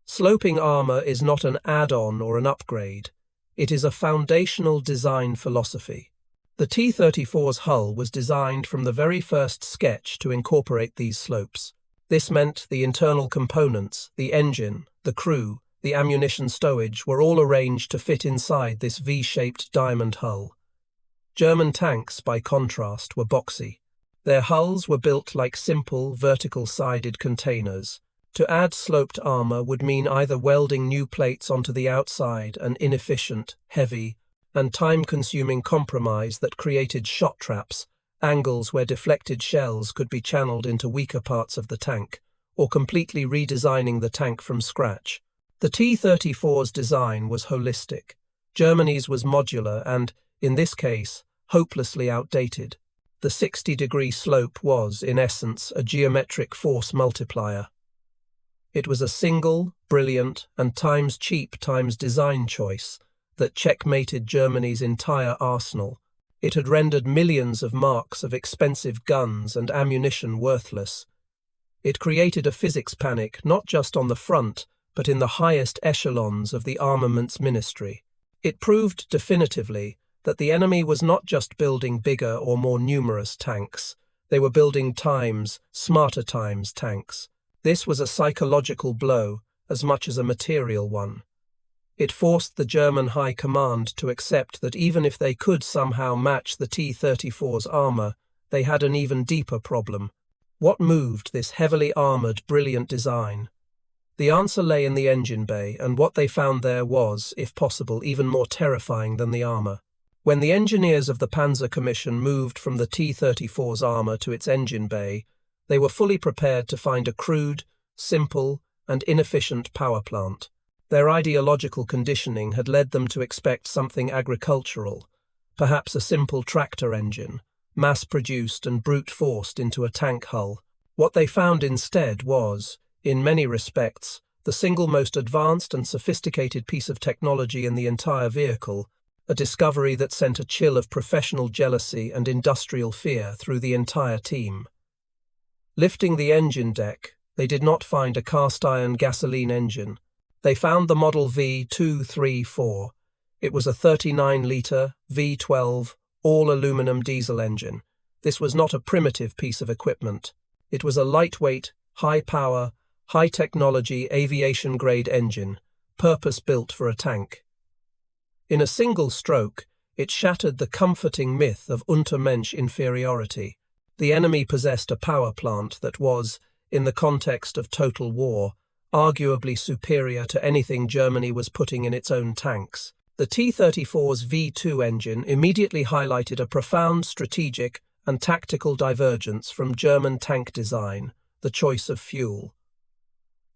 Sloping armor is not an add-on or an upgrade. It is a foundational design philosophy. The T-34's hull was designed from the very first sketch to incorporate these slopes. This meant the internal components, the engine, the crew, the ammunition stowage were all arranged to fit inside this V-shaped diamond hull. German tanks, by contrast, were boxy. Their hulls were built like simple, vertical-sided containers. To add sloped armor would mean either welding new plates onto the outside, an inefficient, heavy, and time-consuming compromise that created shot traps, angles where deflected shells could be channeled into weaker parts of the tank, or completely redesigning the tank from scratch. The T-34's design was holistic. Germany's was modular and, in this case, hopelessly outdated. The 60-degree slope was, in essence, a geometric force multiplier. It was a single, brilliant, and times cheap times design choice that checkmated Germany's entire arsenal. It had rendered millions of marks of expensive guns and ammunition worthless. It created a physics panic not just on the front, but in the highest echelons of the armaments ministry. It proved definitively that the enemy was not just building bigger or more numerous tanks. They were building smarter times tanks. This was a psychological blow as much as a material one. It forced the German High Command to accept that even if they could somehow match the T-34's armor, they had an even deeper problem. What moved this heavily armored, brilliant design? The answer lay in the engine bay, and what they found there was, if possible, even more terrifying than the armor. When the engineers of the Panzer Commission moved from the T-34's armor to its engine bay, they were fully prepared to find a crude, simple, and inefficient power plant. Their ideological conditioning had led them to expect something agricultural, perhaps a simple tractor engine, mass-produced and brute-forced into a tank hull. What they found instead was, in many respects, the single most advanced and sophisticated piece of technology in the entire vehicle, a discovery that sent a chill of professional jealousy and industrial fear through the entire team. Lifting the engine deck, they did not find a cast-iron gasoline engine. They found the model V234. It was a 39-litre V12 all-aluminum diesel engine. This was not a primitive piece of equipment. It was a lightweight, high-power, high-technology aviation-grade engine, purpose-built for a tank. In a single stroke, it shattered the comforting myth of Untermensch inferiority. The enemy possessed a power plant that was, in the context of total war, arguably superior to anything Germany was putting in its own tanks. The T-34's V2 engine immediately highlighted a profound strategic and tactical divergence from German tank design, the choice of fuel.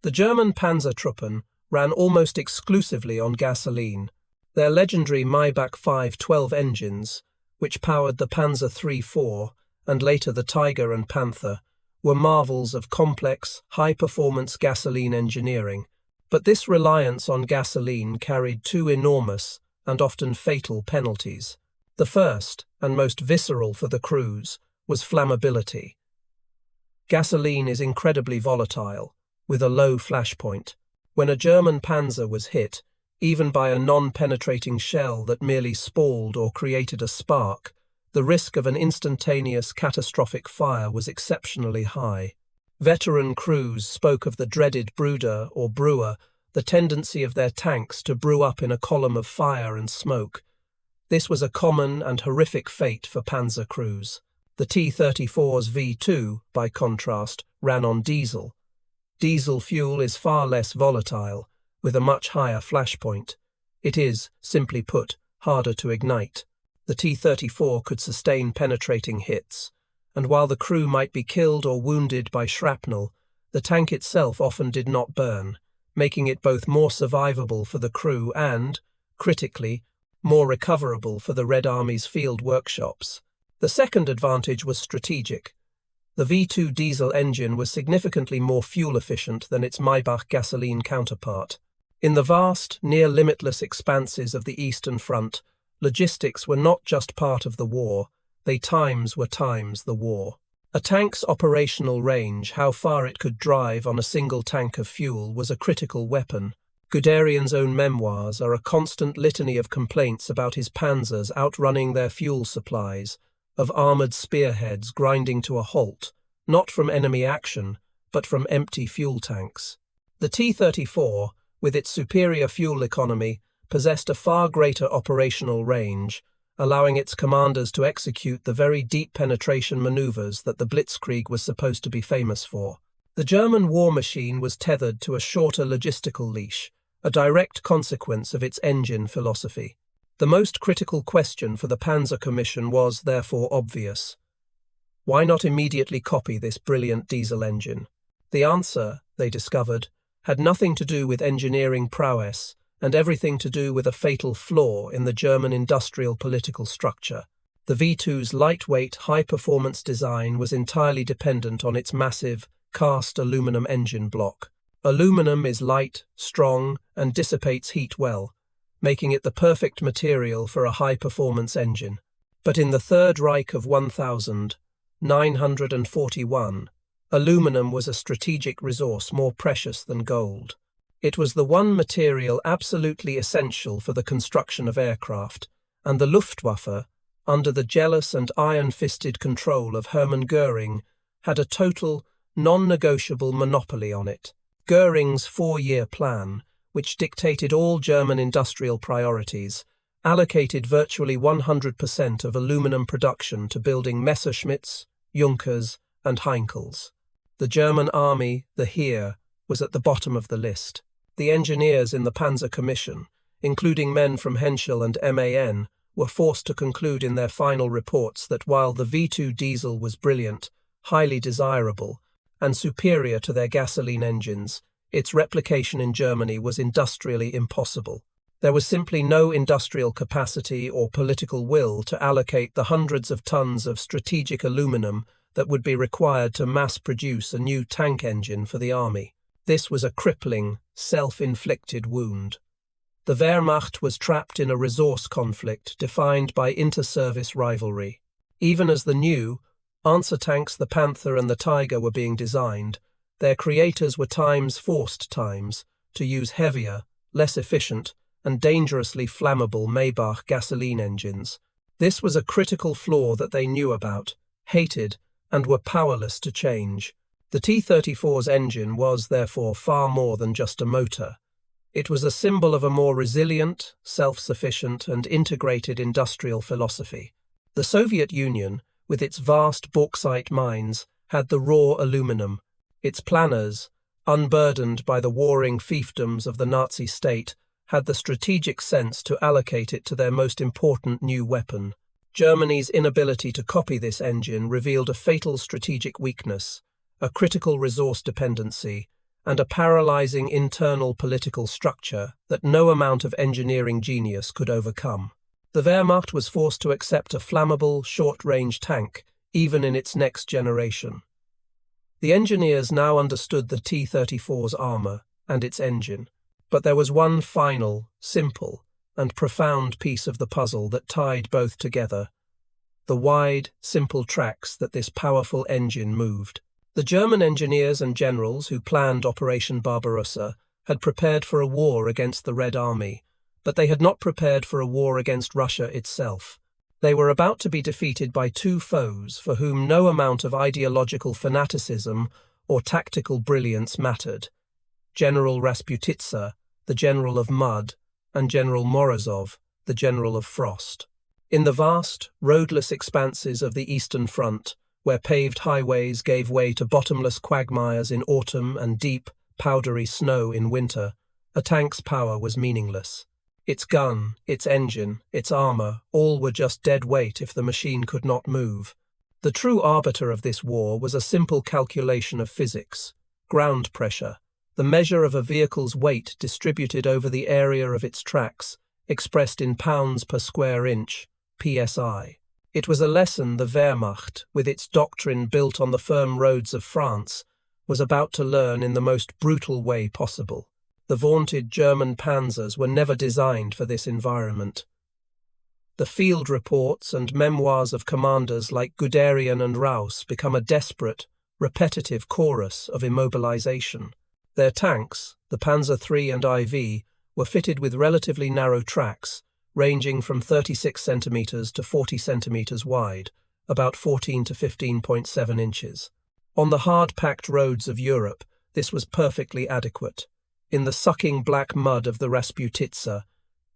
The German Panzertruppen ran almost exclusively on gasoline. Their legendary Maybach 512 engines, which powered the Panzer III-4 and later the Tiger and Panther, were marvels of complex, high-performance gasoline engineering. But this reliance on gasoline carried two enormous and often fatal penalties. The first, and most visceral for the crews, was flammability. Gasoline is incredibly volatile, with a low flashpoint. When a German Panzer was hit, even by a non-penetrating shell that merely spalled or created a spark, the risk of an instantaneous catastrophic fire was exceptionally high. Veteran crews spoke of the dreaded brooder or brewer, the tendency of their tanks to brew up in a column of fire and smoke. This was a common and horrific fate for Panzer crews. The T-34's V2, by contrast, ran on diesel. Diesel fuel is far less volatile, with a much higher flashpoint. It is, simply put, harder to ignite. The T-34 could sustain penetrating hits, and while the crew might be killed or wounded by shrapnel, the tank itself often did not burn, making it both more survivable for the crew and, critically, more recoverable for the Red Army's field workshops. The second advantage was strategic. The V2 diesel engine was significantly more fuel-efficient than its Maybach gasoline counterpart. In the vast, near-limitless expanses of the Eastern Front, logistics were not just part of the war, they were times the war. A tank's operational range, how far it could drive on a single tank of fuel, was a critical weapon. Guderian's own memoirs are a constant litany of complaints about his panzers outrunning their fuel supplies, of armoured spearheads grinding to a halt, not from enemy action, but from empty fuel tanks. The T-34, with its superior fuel economy, possessed a far greater operational range, allowing its commanders to execute the very deep penetration maneuvers that the Blitzkrieg was supposed to be famous for. The German war machine was tethered to a shorter logistical leash, a direct consequence of its engine philosophy. The most critical question for the Panzer Commission was, therefore, obvious. Why not immediately copy this brilliant diesel engine? The answer, they discovered, had nothing to do with engineering prowess and everything to do with a fatal flaw in the German industrial political structure. The V2's lightweight, high-performance design was entirely dependent on its massive, cast aluminum engine block. Aluminum is light, strong, and dissipates heat well, making it the perfect material for a high-performance engine. But in the Third Reich of 1941, aluminum was a strategic resource more precious than gold. It was the one material absolutely essential for the construction of aircraft, and the Luftwaffe, under the jealous and iron-fisted control of Hermann Göring, had a total, non-negotiable monopoly on it. Göring's 4-year plan, which dictated all German industrial priorities, allocated virtually 100% of aluminum production to building Messerschmitts, Junkers, and Heinkels. The German army, the Heer, was at the bottom of the list. The engineers in the Panzer Commission, including men from Henschel and MAN, were forced to conclude in their final reports that while the V2 diesel was brilliant, highly desirable, and superior to their gasoline engines, its replication in Germany was industrially impossible. There was simply no industrial capacity or political will to allocate the hundreds of tons of strategic aluminum that would be required to mass-produce a new tank engine for the army. This was a crippling, self-inflicted wound. The Wehrmacht was trapped in a resource conflict defined by inter-service rivalry. Even as the new, answer tanks the Panther and the Tiger were being designed, their creators were forced times, to use heavier, less efficient, and dangerously flammable Maybach gasoline engines. This was a critical flaw that they knew about, hated, and were powerless to change. The T-34's engine was, therefore, far more than just a motor. It was a symbol of a more resilient, self-sufficient, and integrated industrial philosophy. The Soviet Union, with its vast bauxite mines, had the raw aluminum. Its planners, unburdened by the warring fiefdoms of the Nazi state, had the strategic sense to allocate it to their most important new weapon. Germany's inability to copy this engine revealed a fatal strategic weakness, a critical resource dependency, and a paralyzing internal political structure that no amount of engineering genius could overcome. The Wehrmacht was forced to accept a flammable, short-range tank, even in its next generation. The engineers now understood the T-34's armor and its engine, but there was one final, simple, and profound piece of the puzzle that tied both together: the wide, simple tracks that this powerful engine moved. The German engineers and generals who planned Operation Barbarossa had prepared for a war against the Red Army, but they had not prepared for a war against Russia itself. They were about to be defeated by two foes for whom no amount of ideological fanaticism or tactical brilliance mattered: General Rasputitsa, the General of Mud, and General Morozov, the General of Frost. In the vast, roadless expanses of the Eastern Front, where paved highways gave way to bottomless quagmires in autumn and deep, powdery snow in winter, a tank's power was meaningless. Its gun, its engine, its armor, all were just dead weight if the machine could not move. The true arbiter of this war was a simple calculation of physics: ground pressure, the measure of a vehicle's weight distributed over the area of its tracks, expressed in pounds per square inch, psi. It was a lesson the Wehrmacht, with its doctrine built on the firm roads of France, was about to learn in the most brutal way possible. The vaunted German Panzers were never designed for this environment. The field reports and memoirs of commanders like Guderian and Raus become a desperate, repetitive chorus of immobilization. Their tanks, the Panzer III and IV, were fitted with relatively narrow tracks, ranging from 36 centimeters to 40 centimeters wide, about 14 to 15.7 inches. On the hard-packed roads of Europe, this was perfectly adequate. In the sucking black mud of the Rasputitsa,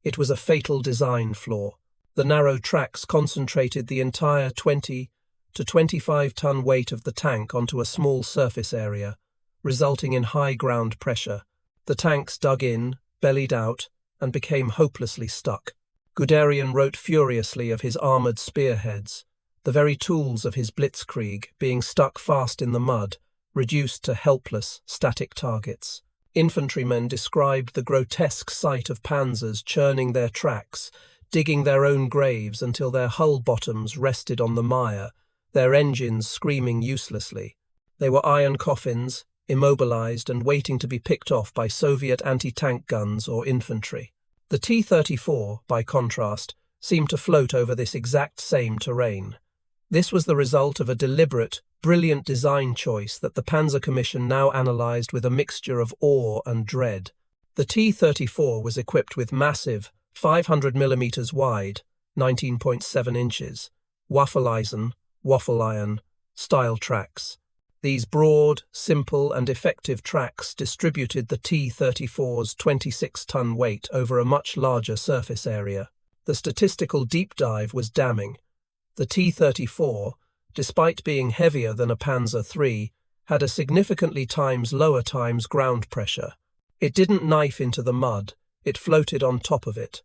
it was a fatal design flaw. The narrow tracks concentrated the entire 20 to 25-ton weight of the tank onto a small surface area, resulting in high ground pressure. The tanks dug in, bellied out, and became hopelessly stuck. Guderian wrote furiously of his armoured spearheads, the very tools of his blitzkrieg being stuck fast in the mud, reduced to helpless, static targets. Infantrymen described the grotesque sight of panzers churning their tracks, digging their own graves until their hull bottoms rested on the mire, their engines screaming uselessly. They were iron coffins, immobilized and waiting to be picked off by Soviet anti-tank guns or infantry. The T-34, by contrast, seemed to float over this exact same terrain. This was the result of a deliberate, brilliant design choice that the Panzer Commission now analyzed with a mixture of awe and dread. The T-34 was equipped with massive, 500 mm wide, 19.7 inches, waffle-iron style tracks. These broad, simple and effective tracks distributed the T-34's 26-ton weight over a much larger surface area. The statistical deep dive was damning. The T-34, despite being heavier than a Panzer III, had a significantly lower times ground pressure. It didn't knife into the mud, it floated on top of it.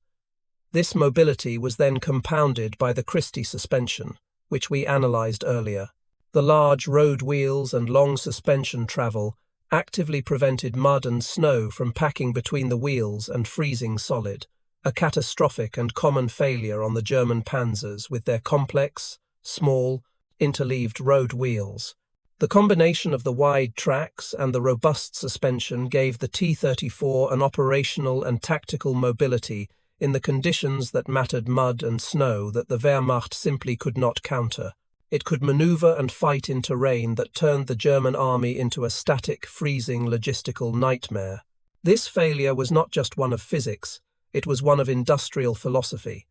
This mobility was then compounded by the Christie suspension, which we analysed earlier. The large road wheels and long suspension travel actively prevented mud and snow from packing between the wheels and freezing solid, a catastrophic and common failure on the German panzers with their complex, small, interleaved road wheels. The combination of the wide tracks and the robust suspension gave the T-34 an operational and tactical mobility in the conditions that mattered mud and snow that the Wehrmacht simply could not counter. It could maneuver and fight in terrain that turned the German army into a static, freezing logistical nightmare. This failure was not just one of physics, it was one of industrial philosophy.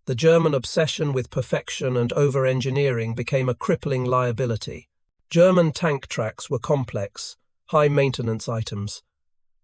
The German obsession with perfection and over-engineering became a crippling liability. German tank tracks were complex, high-maintenance items.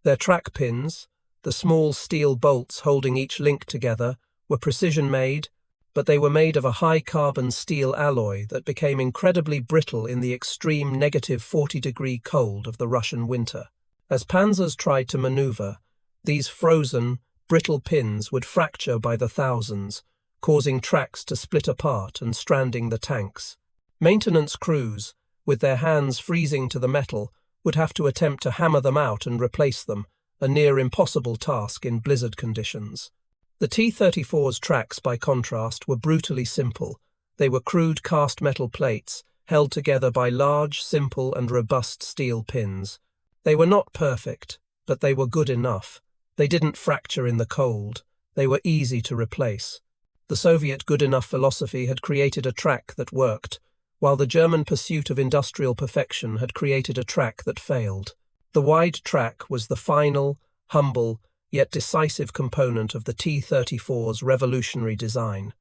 Their track pins, the small steel bolts holding each link together, were precision-made, but they were made of a high-carbon steel alloy that became incredibly brittle in the extreme negative 40-degree cold of the Russian winter. As panzers tried to maneuver, these frozen, brittle pins would fracture by the thousands, causing tracks to split apart and stranding the tanks. Maintenance crews, with their hands freezing to the metal, would have to attempt to hammer them out and replace them, a near impossible task in blizzard conditions. The T-34's tracks, by contrast, were brutally simple. They were crude cast metal plates, held together by large, simple and robust steel pins. They were not perfect, but they were good enough. They didn't fracture in the cold. They were easy to replace. The Soviet good enough philosophy had created a track that worked, while the German pursuit of industrial perfection had created a track that failed. The wide track was the final, humble, yet decisive component of the T-34's revolutionary design.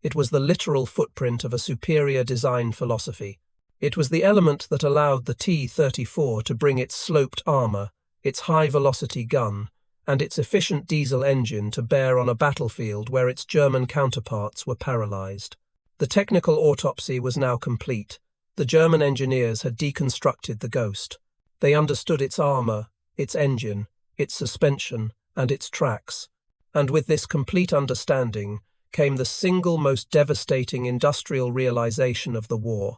It was the literal footprint of a superior design philosophy. It was the element that allowed the T-34 to bring its sloped armour, its high-velocity gun, and its efficient diesel engine to bear on a battlefield where its German counterparts were paralysed. The technical autopsy was now complete. The German engineers had deconstructed the Ghost. They understood its armour, its engine, its suspension, and its tracks. And with this complete understanding came the single most devastating industrial realisation of the war.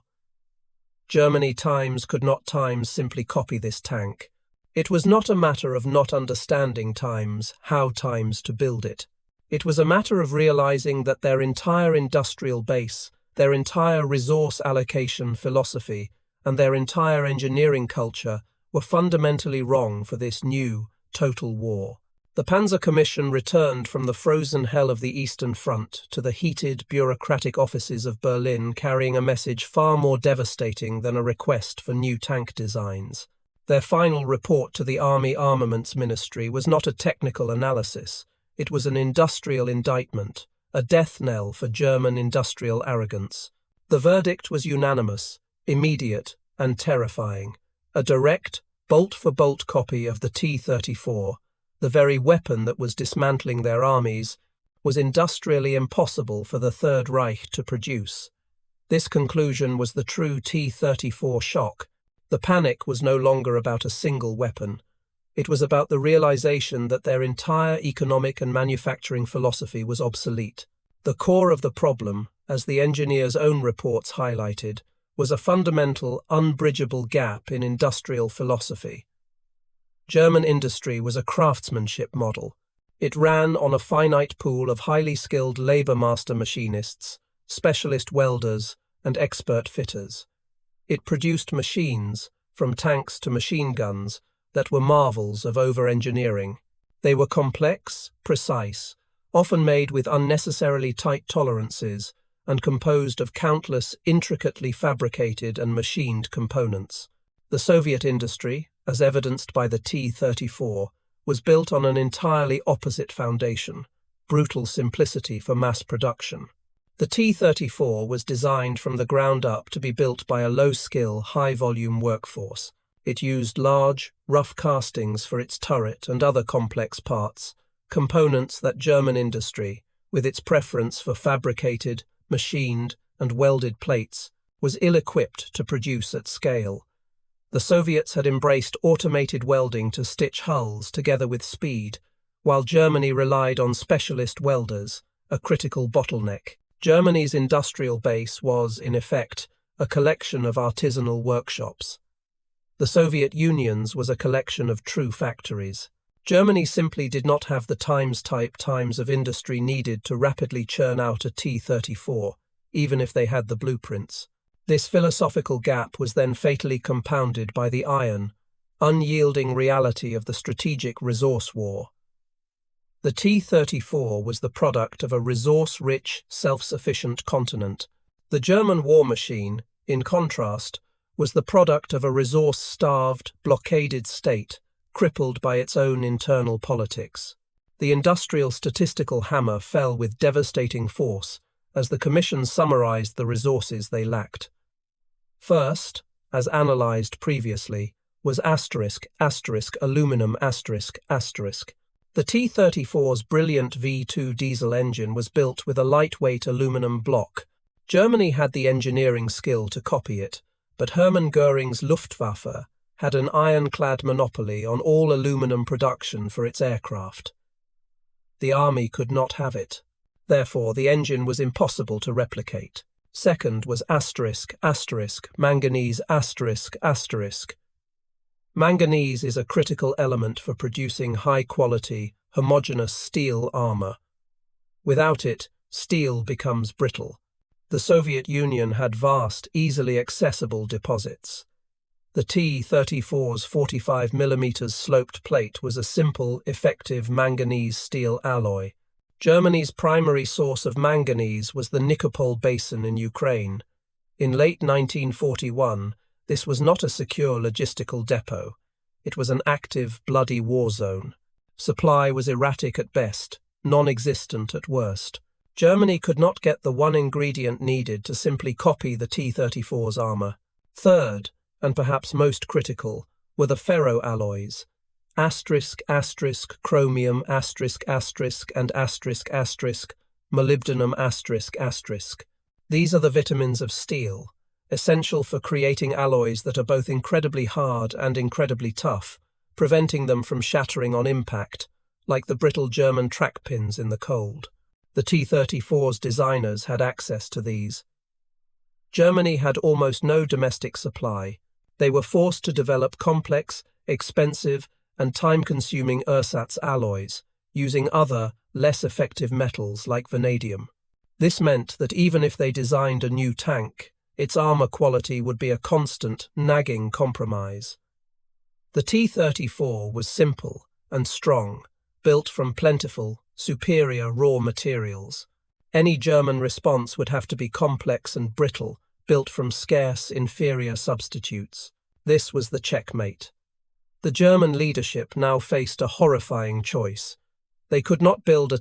Germany could not simply copy this tank. It was not a matter of not understanding how to build it. It was a matter of realizing that their entire industrial base, their entire resource allocation philosophy, and their entire engineering culture were fundamentally wrong for this new, total war. The Panzer Commission returned from the frozen hell of the Eastern Front to the heated, bureaucratic offices of Berlin carrying a message far more devastating than a request for new tank designs. Their final report to the Army Armaments Ministry was not a technical analysis. It was an industrial indictment, a death knell for German industrial arrogance. The verdict was unanimous, immediate, and terrifying. A direct, bolt-for-bolt copy of the T-34, the very weapon that was dismantling their armies, was industrially impossible for the Third Reich to produce. This conclusion was the true T-34 shock. The panic was no longer about a single weapon. It was about the realization that their entire economic and manufacturing philosophy was obsolete. The core of the problem, as the engineers' own reports highlighted, was a fundamental, unbridgeable gap in industrial philosophy. German industry was a craftsmanship model. It ran on a finite pool of highly skilled labor master machinists, specialist welders, and expert fitters. It produced machines, from tanks to machine guns, that were marvels of over-engineering. They were complex, precise, often made with unnecessarily tight tolerances, and composed of countless intricately fabricated and machined components. The Soviet industry, as evidenced by the T-34, was built on an entirely opposite foundation: brutal simplicity for mass production. The T-34 was designed from the ground up to be built by a low-skill, high-volume workforce. It used large, rough castings for its turret and other complex parts, components that German industry, with its preference for fabricated, machined, and welded plates, was ill-equipped to produce at scale. The Soviets had embraced automated welding to stitch hulls together with speed, while Germany relied on specialist welders, a critical bottleneck. Germany's industrial base was, in effect, a collection of artisanal workshops. The Soviet Union's was a collection of true factories. Germany simply did not have the times of industry needed to rapidly churn out a T-34, even if they had the blueprints. This philosophical gap was then fatally compounded by the iron, unyielding reality of the strategic resource war. The T-34 was the product of a resource-rich, self-sufficient continent. The German war machine, in contrast, was the product of a resource-starved, blockaded state, crippled by its own internal politics. The industrial statistical hammer fell with devastating force as the Commission summarized the resources they lacked. First, as analyzed previously, was aluminum. The T-34's brilliant V2 diesel engine was built with a lightweight aluminum block. Germany had the engineering skill to copy it, but Hermann Göring's Luftwaffe had an ironclad monopoly on all aluminum production for its aircraft. The army could not have it. Therefore, the engine was impossible to replicate. Second was manganese. Manganese is a critical element for producing high-quality, homogeneous steel armor. Without it, steel becomes brittle. The Soviet Union had vast, easily accessible deposits. The T-34's 45mm sloped plate was a simple, effective manganese steel alloy. Germany's primary source of manganese was the Nikopol Basin in Ukraine. In late 1941, this was not a secure logistical depot. It was an active, bloody war zone. Supply was erratic at best, non-existent at worst. Germany could not get the one ingredient needed to simply copy the T-34's armor. Third, and perhaps most critical, were the ferroalloys. Chromium, and molybdenum. These are the vitamins of steel, essential for creating alloys that are both incredibly hard and incredibly tough, preventing them from shattering on impact, like the brittle German track pins in the cold. The T-34's designers had access to these. Germany had almost no domestic supply. They were forced to develop complex, expensive, and time-consuming ersatz alloys, using other, less effective metals like vanadium. This meant that even if they designed a new tank, its armor quality would be a constant, nagging compromise. The T-34 was simple and strong, built from plentiful, superior raw materials. Any German response would have to be complex and brittle, built from scarce, inferior substitutes. This was the checkmate. The German leadership now faced a horrifying choice. They could not build a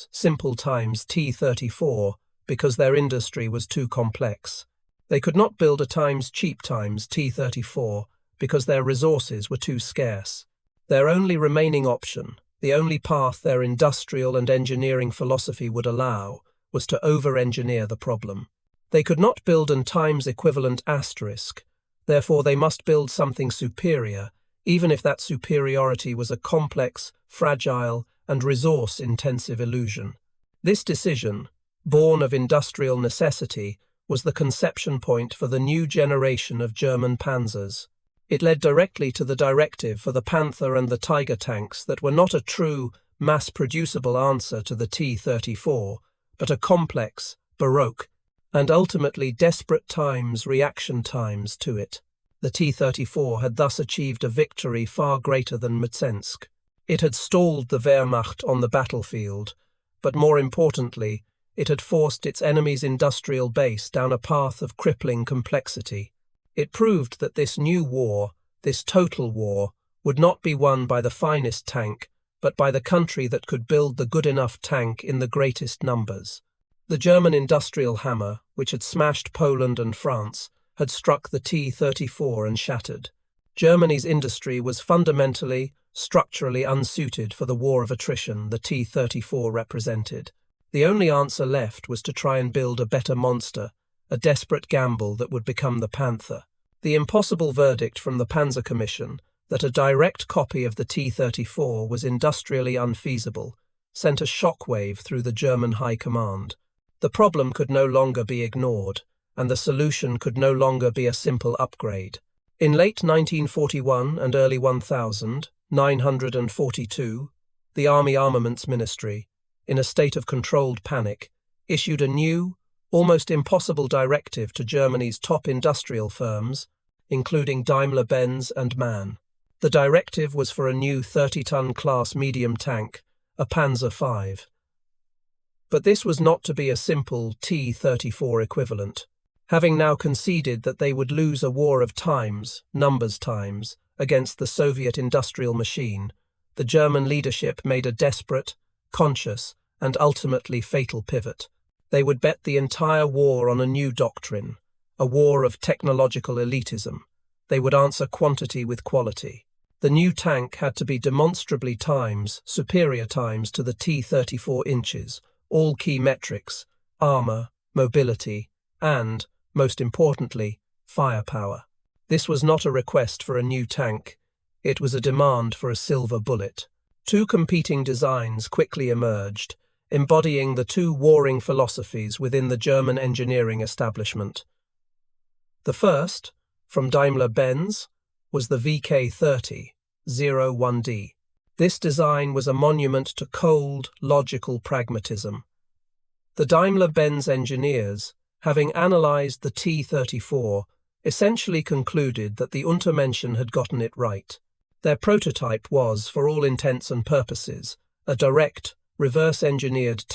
simple times T-34 because their industry was too complex. They could not build a cheap times T-34 because their resources were too scarce. Their only remaining option, the only path their industrial and engineering philosophy would allow, was to over-engineer the problem. They could not build an times equivalent asterisk, therefore they must build something superior, even if that superiority was a complex, fragile, and resource-intensive illusion. This decision, born of industrial necessity, was the conception point for the new generation of German Panzers. It led directly to the directive for the Panther and the Tiger tanks that were not a true, mass-producible answer to the T-34, but a complex, baroque, and ultimately desperate reaction times to it. The T-34 had thus achieved a victory far greater than Mtsensk. It had stalled the Wehrmacht on the battlefield, but more importantly, it had forced its enemy's industrial base down a path of crippling complexity. It proved that this new war, this total war, would not be won by the finest tank, but by the country that could build the good enough tank in the greatest numbers. The German industrial hammer, which had smashed Poland and France, had struck the T-34 and shattered. Germany's industry was fundamentally, structurally unsuited for the war of attrition the T-34 represented. The only answer left was to try and build a better monster, a desperate gamble that would become the Panther. The impossible verdict from the Panzer Commission, that a direct copy of the T-34 was industrially unfeasible, sent a shockwave through the German High Command. The problem could no longer be ignored, and the solution could no longer be a simple upgrade. In late 1941 and early 1942, the Army Armaments Ministry, in a state of controlled panic, issued a new, almost impossible directive to Germany's top industrial firms, including Daimler-Benz and MAN. The directive was for a new 30-ton class medium tank, a Panzer V. But this was not to be a simple T-34 equivalent. Having now conceded that they would lose a war of numbers times, against the Soviet industrial machine, the German leadership made a desperate, conscious, and ultimately fatal pivot. They would bet the entire war on a new doctrine, a war of technological elitism. They would answer quantity with quality. The new tank had to be demonstrably superior to the T-34 inches, all key metrics, armor, mobility, and, most importantly, firepower. This was not a request for a new tank. It was a demand for a silver bullet. Two competing designs quickly emerged, embodying the two warring philosophies within the German engineering establishment. The first, from Daimler-Benz, was the VK30-01D. This design was a monument to cold, logical pragmatism. The Daimler-Benz engineers, having analyzed the T-34, essentially concluded that the Untermenschen had gotten it right. Their prototype was, for all intents and purposes, a direct, reverse-engineered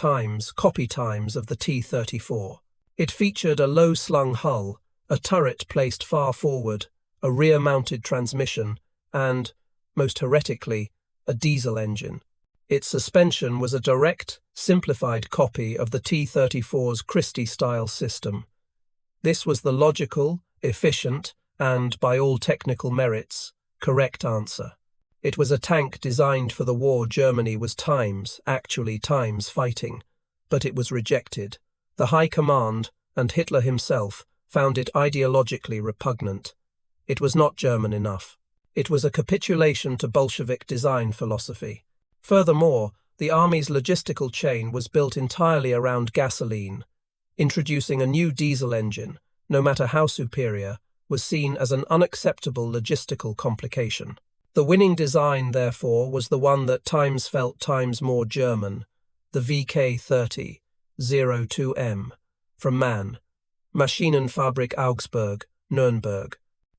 copy times of the T-34. It featured a low-slung hull, a turret placed far forward, a rear-mounted transmission, and, most heretically, a diesel engine. Its suspension was a direct, simplified copy of the T-34's Christie-style system. This was the logical, efficient, and, by all technical merits, correct answer. It was a tank designed for the war Germany was actually fighting, but it was rejected. The High Command, and Hitler himself, found it ideologically repugnant. It was not German enough. It was a capitulation to Bolshevik design philosophy. Furthermore, the army's logistical chain was built entirely around gasoline. Introducing a new diesel engine, no matter how superior, was seen as an unacceptable logistical complication. The winning design, therefore, was the one that felt more German, the VK30-02M, from MAN, Maschinenfabrik Augsburg, Nürnberg.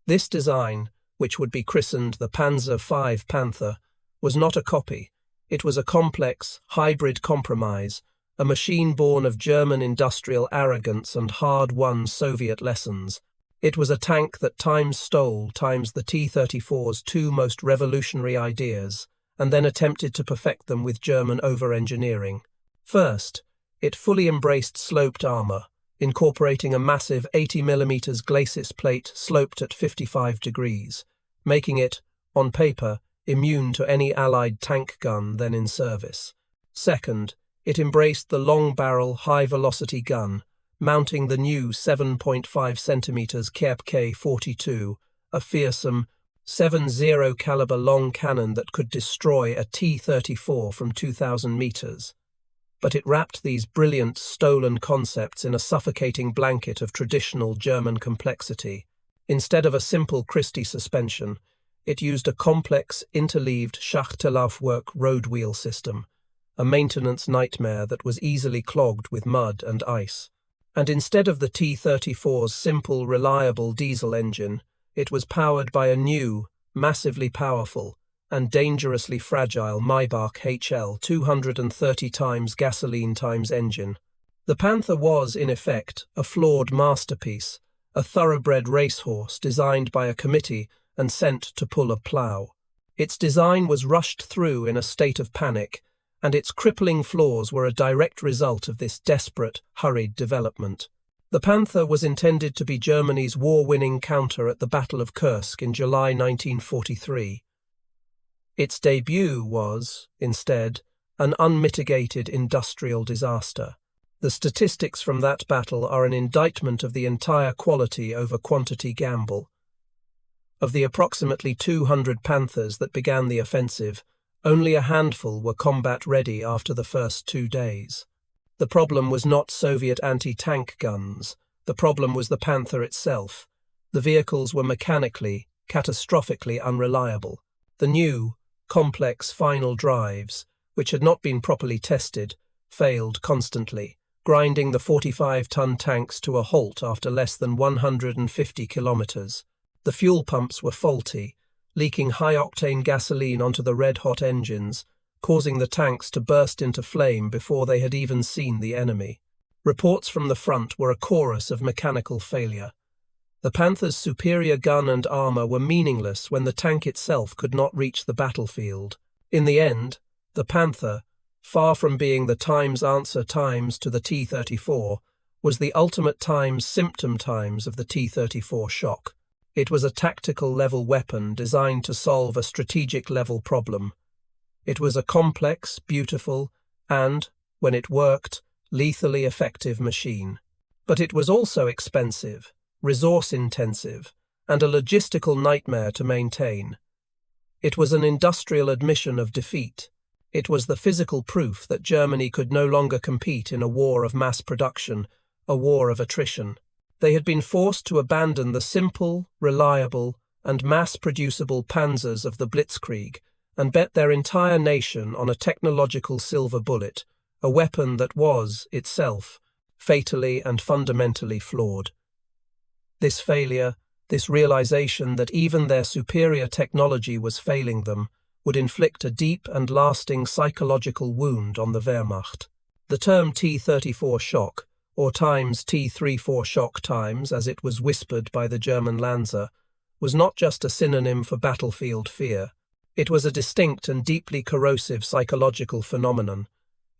This design, which would be christened the Panzer V Panther, was not a copy. It was a complex, hybrid compromise, a machine born of German industrial arrogance and hard-won Soviet lessons. It was a tank that stole the T-34's two most revolutionary ideas, and then attempted to perfect them with German over-engineering. First, it fully embraced sloped armor, incorporating a massive 80mm glacis plate sloped at 55 degrees, making it, on paper, immune to any Allied tank gun then in service. Second, it embraced the long-barrel, high-velocity gun, mounting the new 7.5 cm K-42, a fearsome 7.0 caliber long cannon that could destroy a T-34 from 2,000 meters. But it wrapped these brilliant, stolen concepts in a suffocating blanket of traditional German complexity. Instead of a simple Christie suspension, it used a complex, interleaved Schachtelaufwerk road wheel system, a maintenance nightmare that was easily clogged with mud and ice. And instead of the T-34's simple, reliable diesel engine, it was powered by a new, massively powerful, and dangerously fragile Maybach HL 230 times gasoline times engine. The Panther was, in effect, a flawed masterpiece, a thoroughbred racehorse designed by a committee and sent to pull a plough. Its design was rushed through in a state of panic, and its crippling flaws were a direct result of this desperate, hurried development. The Panther was intended to be Germany's war-winning counter at the Battle of Kursk in July 1943. Its debut was, instead, an unmitigated industrial disaster. The statistics from that battle are an indictment of the entire quality over quantity gamble. Of the approximately 200 Panthers that began the offensive, only a handful were combat-ready after the first 2 days. The problem was not Soviet anti-tank guns. The problem was the Panther itself. The vehicles were mechanically, catastrophically unreliable. The new, complex final drives, which had not been properly tested, failed constantly, grinding the 45-ton tanks to a halt after less than 150 kilometers. The fuel pumps were faulty, leaking high-octane gasoline onto the red-hot engines, causing the tanks to burst into flame before they had even seen the enemy. Reports from the front were a chorus of mechanical failure. The Panther's superior gun and armor were meaningless when the tank itself could not reach the battlefield. In the end, the Panther, far from being the times answer times to the T-34, was the ultimate times symptom times of the T-34 shock. It was a tactical-level weapon designed to solve a strategic-level problem. It was a complex, beautiful, and, when it worked, lethally effective machine. But it was also expensive, resource-intensive, and a logistical nightmare to maintain. It was an industrial admission of defeat. It was the physical proof that Germany could no longer compete in a war of mass production, a war of attrition. They had been forced to abandon the simple, reliable, and mass-producible panzers of the Blitzkrieg and bet their entire nation on a technological silver bullet, a weapon that was, itself, fatally and fundamentally flawed. This failure, this realization that even their superior technology was failing them, would inflict a deep and lasting psychological wound on the Wehrmacht. The term T-34 shock, or times T-34 shock times, as it was whispered by the German Lanzer, was not just a synonym for battlefield fear. It was a distinct and deeply corrosive psychological phenomenon.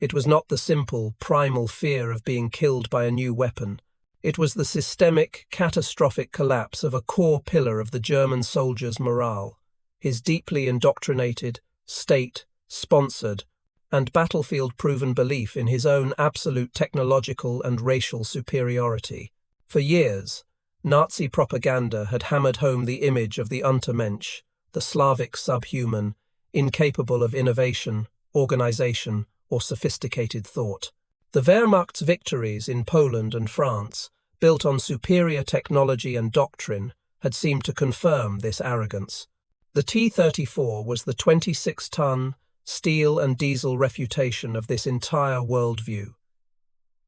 It was not the simple, primal fear of being killed by a new weapon. It was the systemic, catastrophic collapse of a core pillar of the German soldier's morale, his deeply indoctrinated, state-sponsored, and battlefield-proven belief in his own absolute technological and racial superiority. For years, Nazi propaganda had hammered home the image of the Untermensch, the Slavic subhuman, incapable of innovation, organization, or sophisticated thought. The Wehrmacht's victories in Poland and France, built on superior technology and doctrine, had seemed to confirm this arrogance. The T-34 was the 26-ton, steel and diesel refutation of this entire worldview.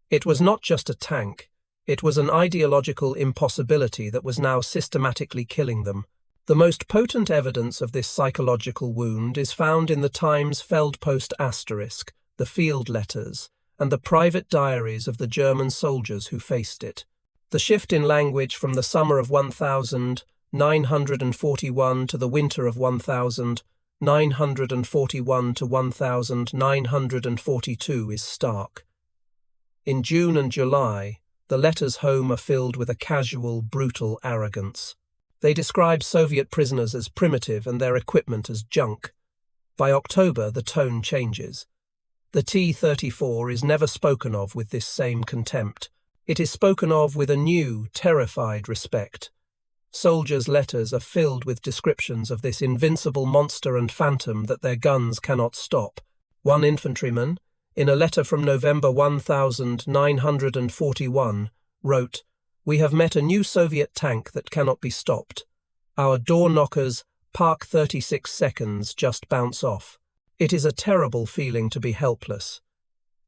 It was not just a tank, it was an ideological impossibility that was now systematically killing them. The most potent evidence of this psychological wound is found in the Times Feldpost asterisk, the field letters, and the private diaries of the German soldiers who faced it. The shift in language from the summer of 1941 to the winter of 1941 to 1942 is stark. In June and July, the letters home are filled with a casual, brutal arrogance. They describe Soviet prisoners as primitive and their equipment as junk. By October, the tone changes. The T-34 is never spoken of with this same contempt. It is spoken of with a new, terrified respect. Soldiers' letters are filled with descriptions of this invincible monster and phantom that their guns cannot stop. One infantryman, in a letter from November 1941, wrote, We have met a new Soviet tank that cannot be stopped. Our door knockers park 36 seconds, just bounce off. It is a terrible feeling to be helpless.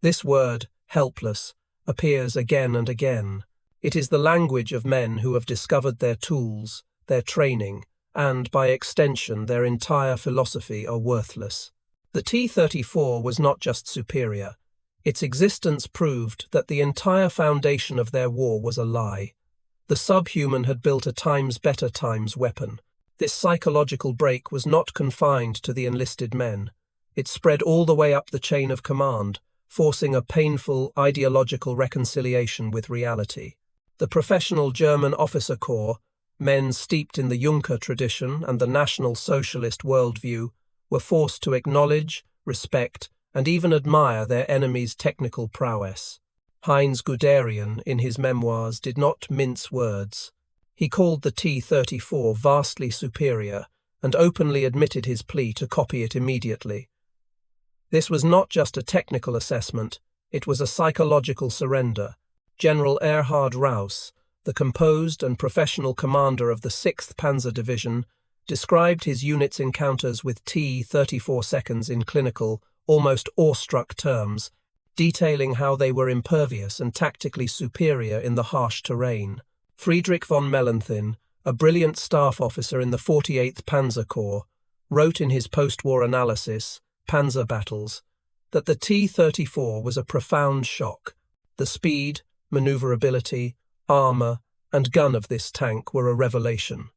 This word, helpless, appears again and again. It is the language of men who have discovered their tools, their training, and, by extension, their entire philosophy are worthless. The T-34 was not just superior. Its existence proved that the entire foundation of their war was a lie. The subhuman had built a times-better times weapon. This psychological break was not confined to the enlisted men. It spread all the way up the chain of command, forcing a painful ideological reconciliation with reality. The professional German officer corps, men steeped in the Junker tradition and the National Socialist worldview, were forced to acknowledge, respect, and even admire their enemy's technical prowess. Heinz Guderian, in his memoirs, did not mince words. He called the T-34 vastly superior and openly admitted his plea to copy it immediately. This was not just a technical assessment, it was a psychological surrender. General Erhard Raus, the composed and professional commander of the 6th Panzer Division, described his unit's encounters with T-34 seconds in clinical, almost awestruck terms, detailing how they were impervious and tactically superior in the harsh terrain. Friedrich von Mellenthin, a brilliant staff officer in the 48th Panzer Corps, wrote in his post-war analysis, Panzer Battles, that the T-34 was a profound shock. The speed, maneuverability, armour, and gun of this tank were a revelation.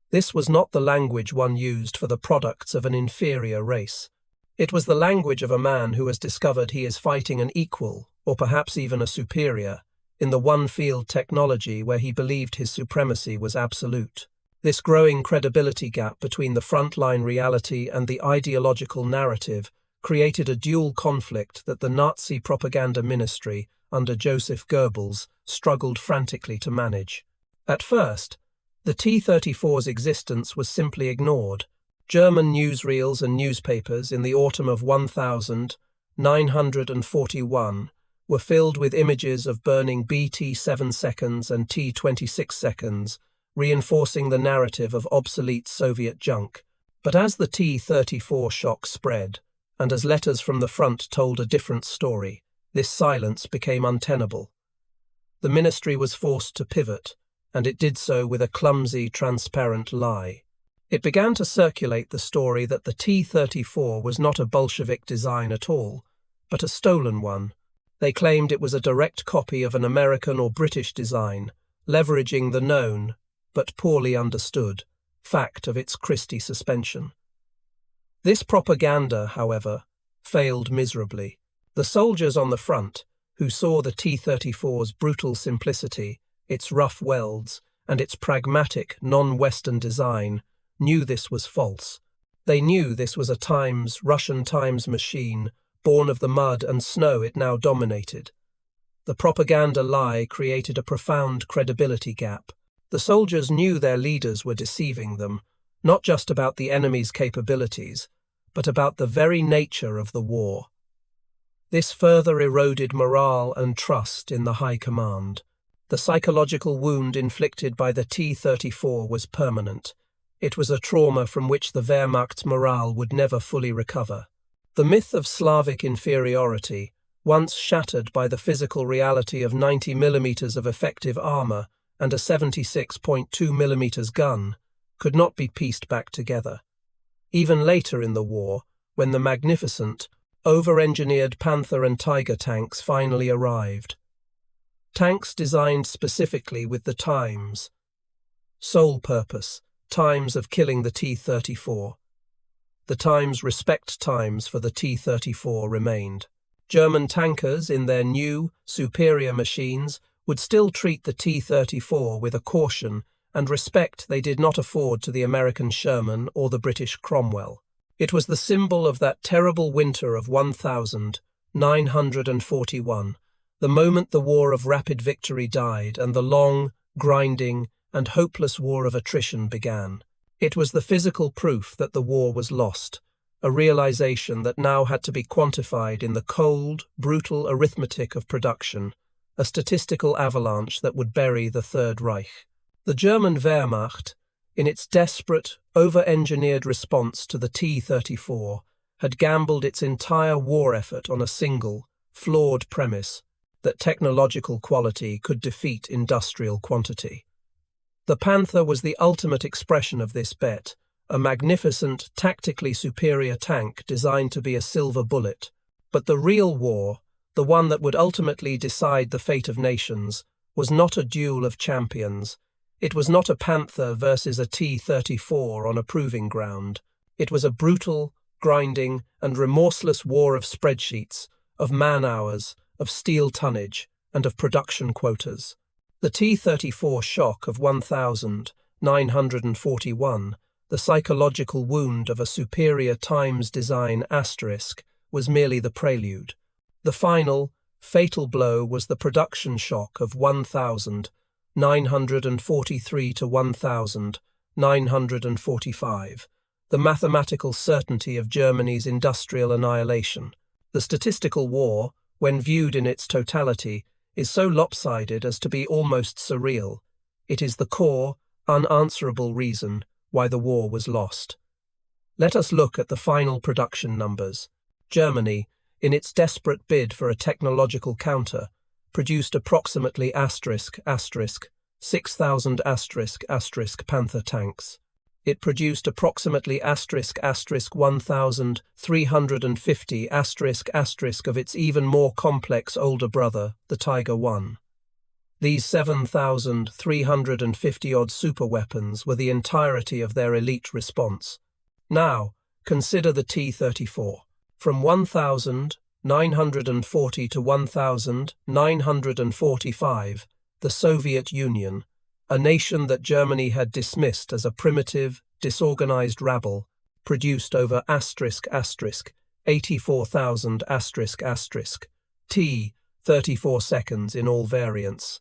This was not the language one used for the products of an inferior race. It was the language of a man who has discovered he is fighting an equal, or perhaps even a superior, in the one-field technology where he believed his supremacy was absolute. This growing credibility gap between the frontline reality and the ideological narrative created a dual conflict that the Nazi propaganda ministry, under Joseph Goebbels, struggled frantically to manage. At first, the T-34's existence was simply ignored. German newsreels and newspapers in the autumn of 1941 were filled with images of burning BT-7 seconds and T-26 seconds, reinforcing the narrative of obsolete Soviet junk. But as the T-34 shock spread, and as letters from the front told a different story, this silence became untenable. The ministry was forced to pivot, and it did so with a clumsy, transparent lie. It began to circulate the story that the T-34 was not a Bolshevik design at all, but a stolen one. They claimed it was a direct copy of an American or British design, leveraging the known, but poorly understood, fact of its Christie suspension. This propaganda, however, failed miserably. The soldiers on the front, who saw the T-34's brutal simplicity, its rough welds, and its pragmatic, non-Western design, knew this was false. They knew this was a Russian Times machine, born of the mud and snow it now dominated. The propaganda lie created a profound credibility gap. The soldiers knew their leaders were deceiving them, not just about the enemy's capabilities, but about the very nature of the war. This further eroded morale and trust in the high command. The psychological wound inflicted by the T-34 was permanent. It was a trauma from which the Wehrmacht's morale would never fully recover. The myth of Slavic inferiority, once shattered by the physical reality of 90 mm of effective armour and a 76.2 mm gun, could not be pieced back together. Even later in the war, when the magnificent, over-engineered Panther and Tiger tanks finally arrived. Tanks designed specifically with the Times' sole purpose, times of killing the T-34. The Times' respect times for the T-34 remained. German tankers, in their new, superior machines, would still treat the T-34 with a caution and respect they did not afford to the American Sherman or the British Cromwell. It was the symbol of that terrible winter of 1941, the moment the war of rapid victory died and the long, grinding, and hopeless war of attrition began. It was the physical proof that the war was lost, a realization that now had to be quantified in the cold, brutal arithmetic of production. a statistical avalanche that would bury the Third Reich. The German Wehrmacht, in its desperate, over-engineered response to the T-34, had gambled its entire war effort on a single, flawed premise that technological quality could defeat industrial quantity. The Panther was the ultimate expression of this bet, a magnificent, tactically superior tank designed to be a silver bullet. But the real war, the one that would ultimately decide the fate of nations, was not a duel of champions. It was not a Panther versus a T-34 on a proving ground. It was a brutal, grinding, and remorseless war of spreadsheets, of man-hours, of steel tonnage, and of production quotas. The T-34 shock of 1941, the psychological wound of a superior times design asterisk, was merely the prelude. The final, fatal blow was the production shock of 1943 to 1945, the mathematical certainty of Germany's industrial annihilation. The statistical war, when viewed in its totality, is so lopsided as to be almost surreal. It is the core, unanswerable reason why the war was lost. Let us look at the final production numbers. Germany, in its desperate bid for a technological counter, produced approximately 6,000 Panther tanks. It produced approximately 1,350 of its even more complex older brother, the Tiger I. These 7,350-odd superweapons were the entirety of their elite response. Now, consider the T-34. From 1940 to 1945, the Soviet Union, a nation that Germany had dismissed as a primitive, disorganized rabble, produced over 84,000 T-34 seconds in all variants.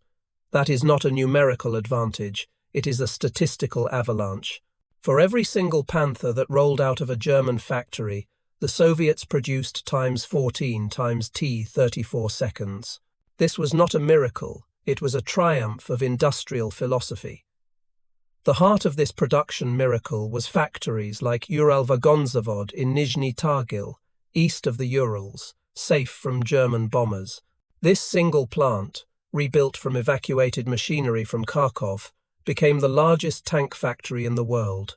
That is not a numerical advantage, it is a statistical avalanche. For every single Panther that rolled out of a German factory, the Soviets produced times 14 times T-34 seconds. This was not a miracle, it was a triumph of industrial philosophy. The heart of this production miracle was factories like Uralvagonzavod in Nizhny Tagil, east of the Urals, safe from German bombers. This single plant, rebuilt from evacuated machinery from Kharkov, became the largest tank factory in the world.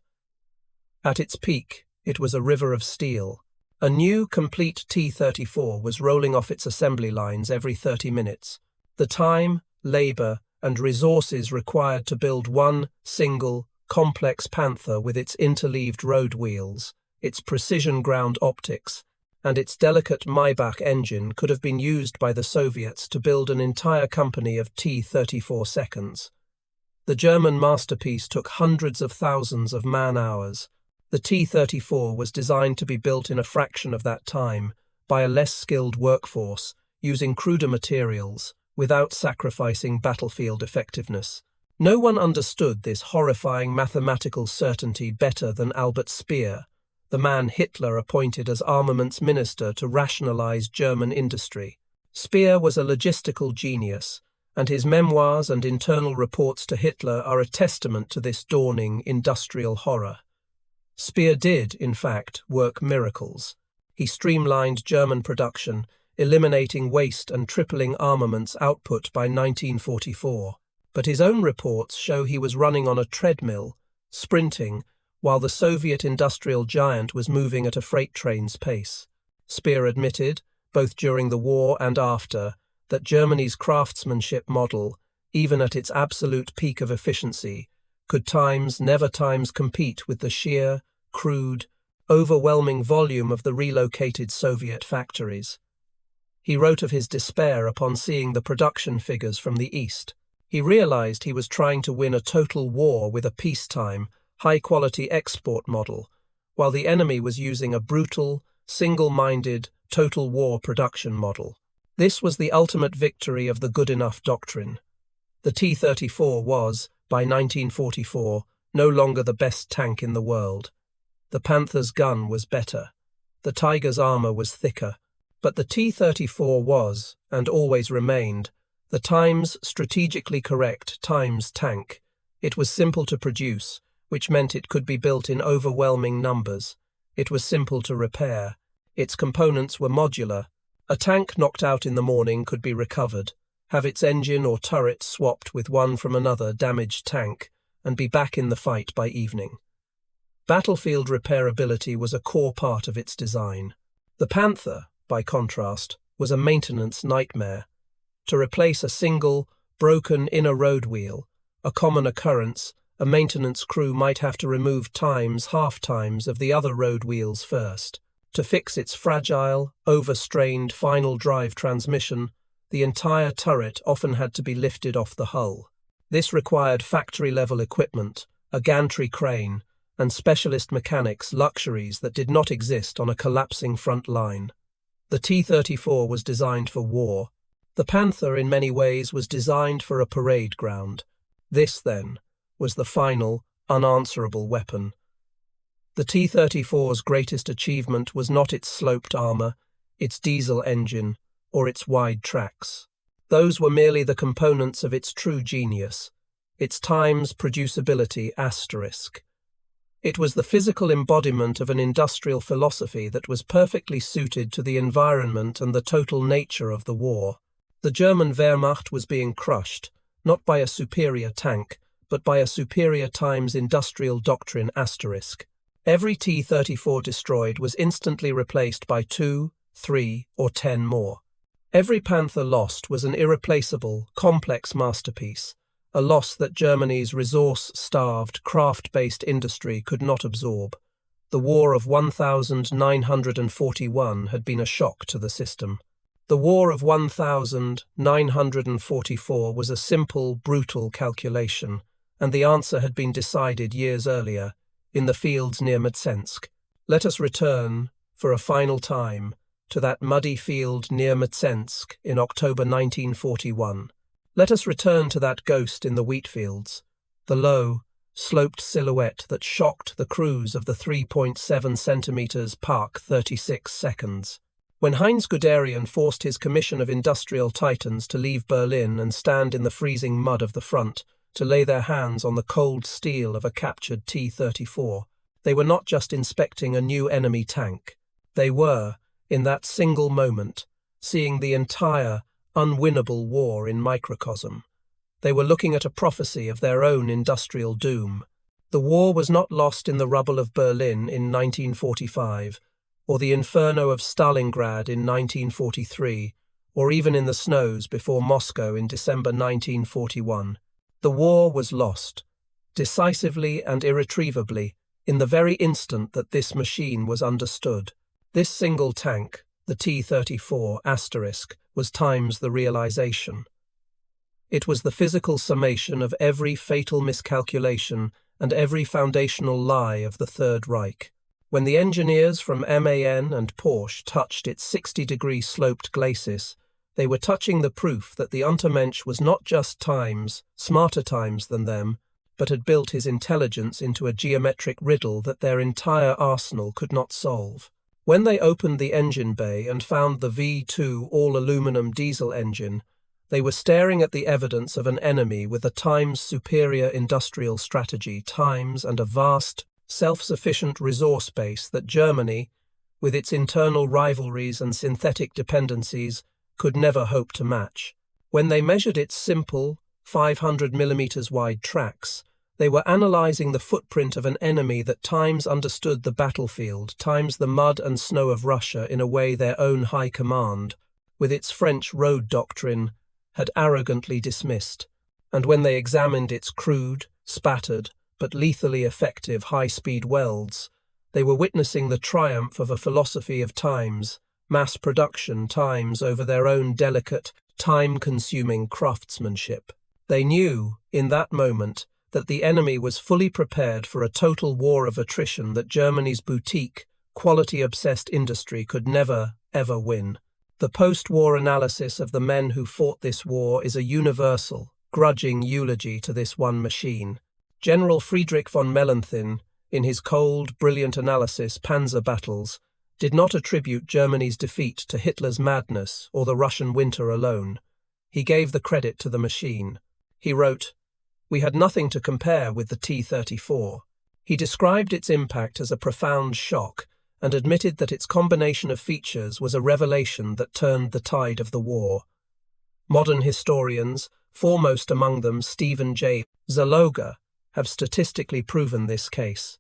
At its peak, it was a river of steel. A new, complete T-34 was rolling off its assembly lines every 30 minutes. The time, labor, and resources required to build one single, complex Panther with its interleaved road wheels, its precision ground optics, and its delicate Maybach engine could have been used by the Soviets to build an entire company of T-34 seconds. The German masterpiece took hundreds of thousands of man-hours. The T-34 was designed to be built in a fraction of that time, by a less skilled workforce, using cruder materials, without sacrificing battlefield effectiveness. No one understood this horrifying mathematical certainty better than Albert Speer, the man Hitler appointed as armaments minister to rationalize German industry. Speer was a logistical genius, and his memoirs and internal reports to Hitler are a testament to this dawning industrial horror. Speer did, in fact, work miracles. He streamlined German production, eliminating waste and tripling armaments output by 1944. But his own reports show he was running on a treadmill, sprinting, while the Soviet industrial giant was moving at a freight train's pace. Speer admitted, both during the war and after, that Germany's craftsmanship model, even at its absolute peak of efficiency, could never compete with the sheer, crude, overwhelming volume of the relocated Soviet factories. He wrote of his despair upon seeing the production figures from the East. He realized he was trying to win a total war with a peacetime, high-quality export model, while the enemy was using a brutal, single-minded, total war production model. This was the ultimate victory of the good enough doctrine. The T-34 was, by 1944, no longer the best tank in the world. The Panther's gun was better. The Tiger's armor was thicker. But the T-34 was, and always remained, The Times strategically correct Times tank. It was simple to produce, which meant it could be built in overwhelming numbers. It was simple to repair. Its components were modular. A tank knocked out in the morning could be recovered, have its engine or turret swapped with one from another damaged tank, and be back in the fight by evening. Battlefield repairability was a core part of its design. The Panther, by contrast, was a maintenance nightmare. To replace a single, broken inner road wheel, a common occurrence, a maintenance crew might have to remove half times of the other road wheels first. To fix its fragile, overstrained final drive transmission, the entire turret often had to be lifted off the hull. This required factory-level equipment, a gantry crane, and specialist mechanics, luxuries that did not exist on a collapsing front line. The T-34 was designed for war. The Panther, in many ways, was designed for a parade ground. This, then, was the final, unanswerable weapon. The T-34's greatest achievement was not its sloped armor, its diesel engine, or its wide tracks. Those were merely the components of its true genius, its Times producibility asterisk. It was the physical embodiment of an industrial philosophy that was perfectly suited to the environment and the total nature of the war. The German Wehrmacht was being crushed, not by a superior tank, but by a superior Times industrial doctrine asterisk. Every T-34 destroyed was instantly replaced by 2, 3, or 10 more. Every Panther lost was an irreplaceable, complex masterpiece, a loss that Germany's resource-starved, craft-based industry could not absorb. The War of 1941 had been a shock to the system. The War of 1944 was a simple, brutal calculation, and the answer had been decided years earlier, in the fields near Mtsensk. Let us return, for a final time, to that muddy field near Mtsensk in October 1941. Let us return to that ghost in the wheat fields, the low, sloped silhouette that shocked the crews of the 3.7 centimeters Park 36 seconds. When Heinz Guderian forced his commission of industrial titans to leave Berlin and stand in the freezing mud of the front, to lay their hands on the cold steel of a captured T-34, they were not just inspecting a new enemy tank. They were, in that single moment, seeing the entire, unwinnable war in microcosm. They were looking at a prophecy of their own industrial doom. The war was not lost in the rubble of Berlin in 1945, or the inferno of Stalingrad in 1943, or even in the snows before Moscow in December 1941. The war was lost, decisively and irretrievably, in the very instant that this machine was understood. This single tank, the T-34 asterisk, was Times the realization. It was the physical summation of every fatal miscalculation and every foundational lie of the Third Reich. When the engineers from MAN and Porsche touched its 60-degree sloped glacis, they were touching the proof that the Untermensch was not just Times, smarter Times than them, but had built his intelligence into a geometric riddle that their entire arsenal could not solve. When they opened the engine bay and found the V2 all-aluminum diesel engine, they were staring at the evidence of an enemy with a Times superior industrial strategy, Times, and a vast, self-sufficient resource base that Germany, with its internal rivalries and synthetic dependencies, could never hope to match. When they measured its simple, 500mm wide tracks, they were analyzing the footprint of an enemy that Times understood the battlefield, Times the mud and snow of Russia in a way their own high command, with its French road doctrine, had arrogantly dismissed. And when they examined its crude, spattered, but lethally effective high-speed welds, they were witnessing the triumph of a philosophy of Times, mass production Times over their own delicate, time-consuming craftsmanship. They knew, in that moment, that the enemy was fully prepared for a total war of attrition that Germany's boutique, quality-obsessed industry could never, ever win. The post-war analysis of the men who fought this war is a universal, grudging eulogy to this one machine. General Friedrich von Mellenthin, in his cold, brilliant analysis Panzer battles, did not attribute Germany's defeat to Hitler's madness or the Russian winter alone. He gave the credit to the machine. He wrote, "We had nothing to compare with the T-34. He described its impact as a profound shock and admitted that its combination of features was a revelation that turned the tide of the war. Modern historians, foremost among them Stephen J. Zaloga, have statistically proven this case.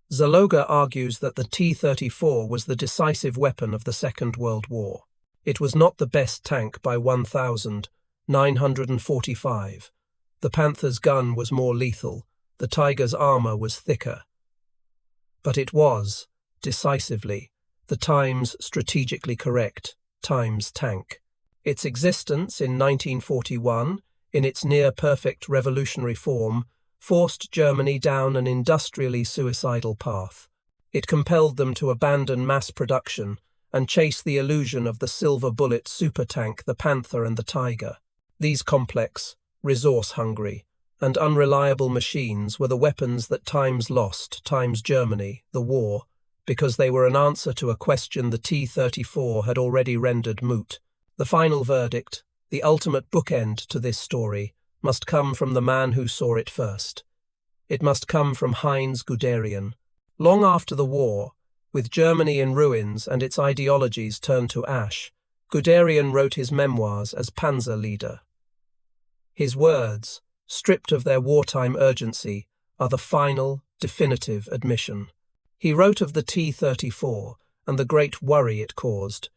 Zaloga argues that the T-34 was the decisive weapon of the Second World War. It was not the best tank by 1,945. The Panther's gun was more lethal, the Tiger's armor was thicker. But it was, decisively, the Times strategically correct Times tank. Its existence in 1941, in its near-perfect revolutionary form, forced Germany down an industrially suicidal path. It compelled them to abandon mass production and chase the illusion of the silver bullet supertank, the Panther and the Tiger. These complex, resource-hungry, and unreliable machines were the weapons that Times lost, Times Germany, the war, because they were an answer to a question the T-34 had already rendered moot. The final verdict, the ultimate bookend to this story, must come from the man who saw it first. It must come from Heinz Guderian. Long after the war, with Germany in ruins and its ideologies turned to ash, Guderian wrote his memoirs as Panzer leader. His words, stripped of their wartime urgency, are the final, definitive admission. He wrote of the T-34 and the great worry it caused.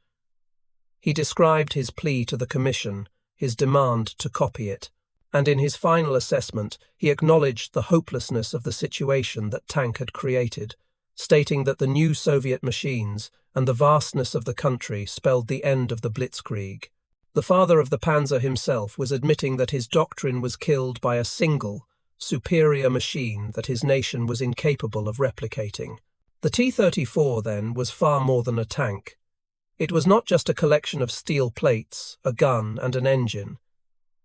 He described his plea to the Commission, his demand to copy it, and in his final assessment he acknowledged the hopelessness of the situation that tank had created, stating that the new Soviet machines and the vastness of the country spelled the end of the blitzkrieg. The father of the Panzer himself was admitting that his doctrine was killed by a single, superior machine that his nation was incapable of replicating. The T-34, then, was far more than a tank. It was not just a collection of steel plates, a gun, and an engine.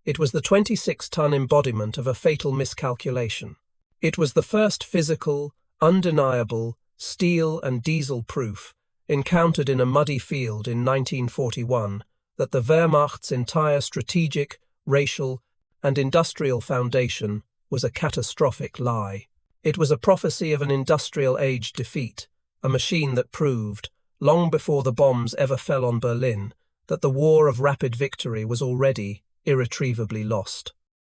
It was the 26-ton embodiment of a fatal miscalculation. It was the first physical, undeniable, steel and diesel proof, encountered in a muddy field in 1941, that the Wehrmacht's entire strategic, racial, and industrial foundation was a catastrophic lie. It was a prophecy of an industrial-age defeat, a machine that proved, long before the bombs ever fell on Berlin, that the war of rapid victory was already irretrievably lost.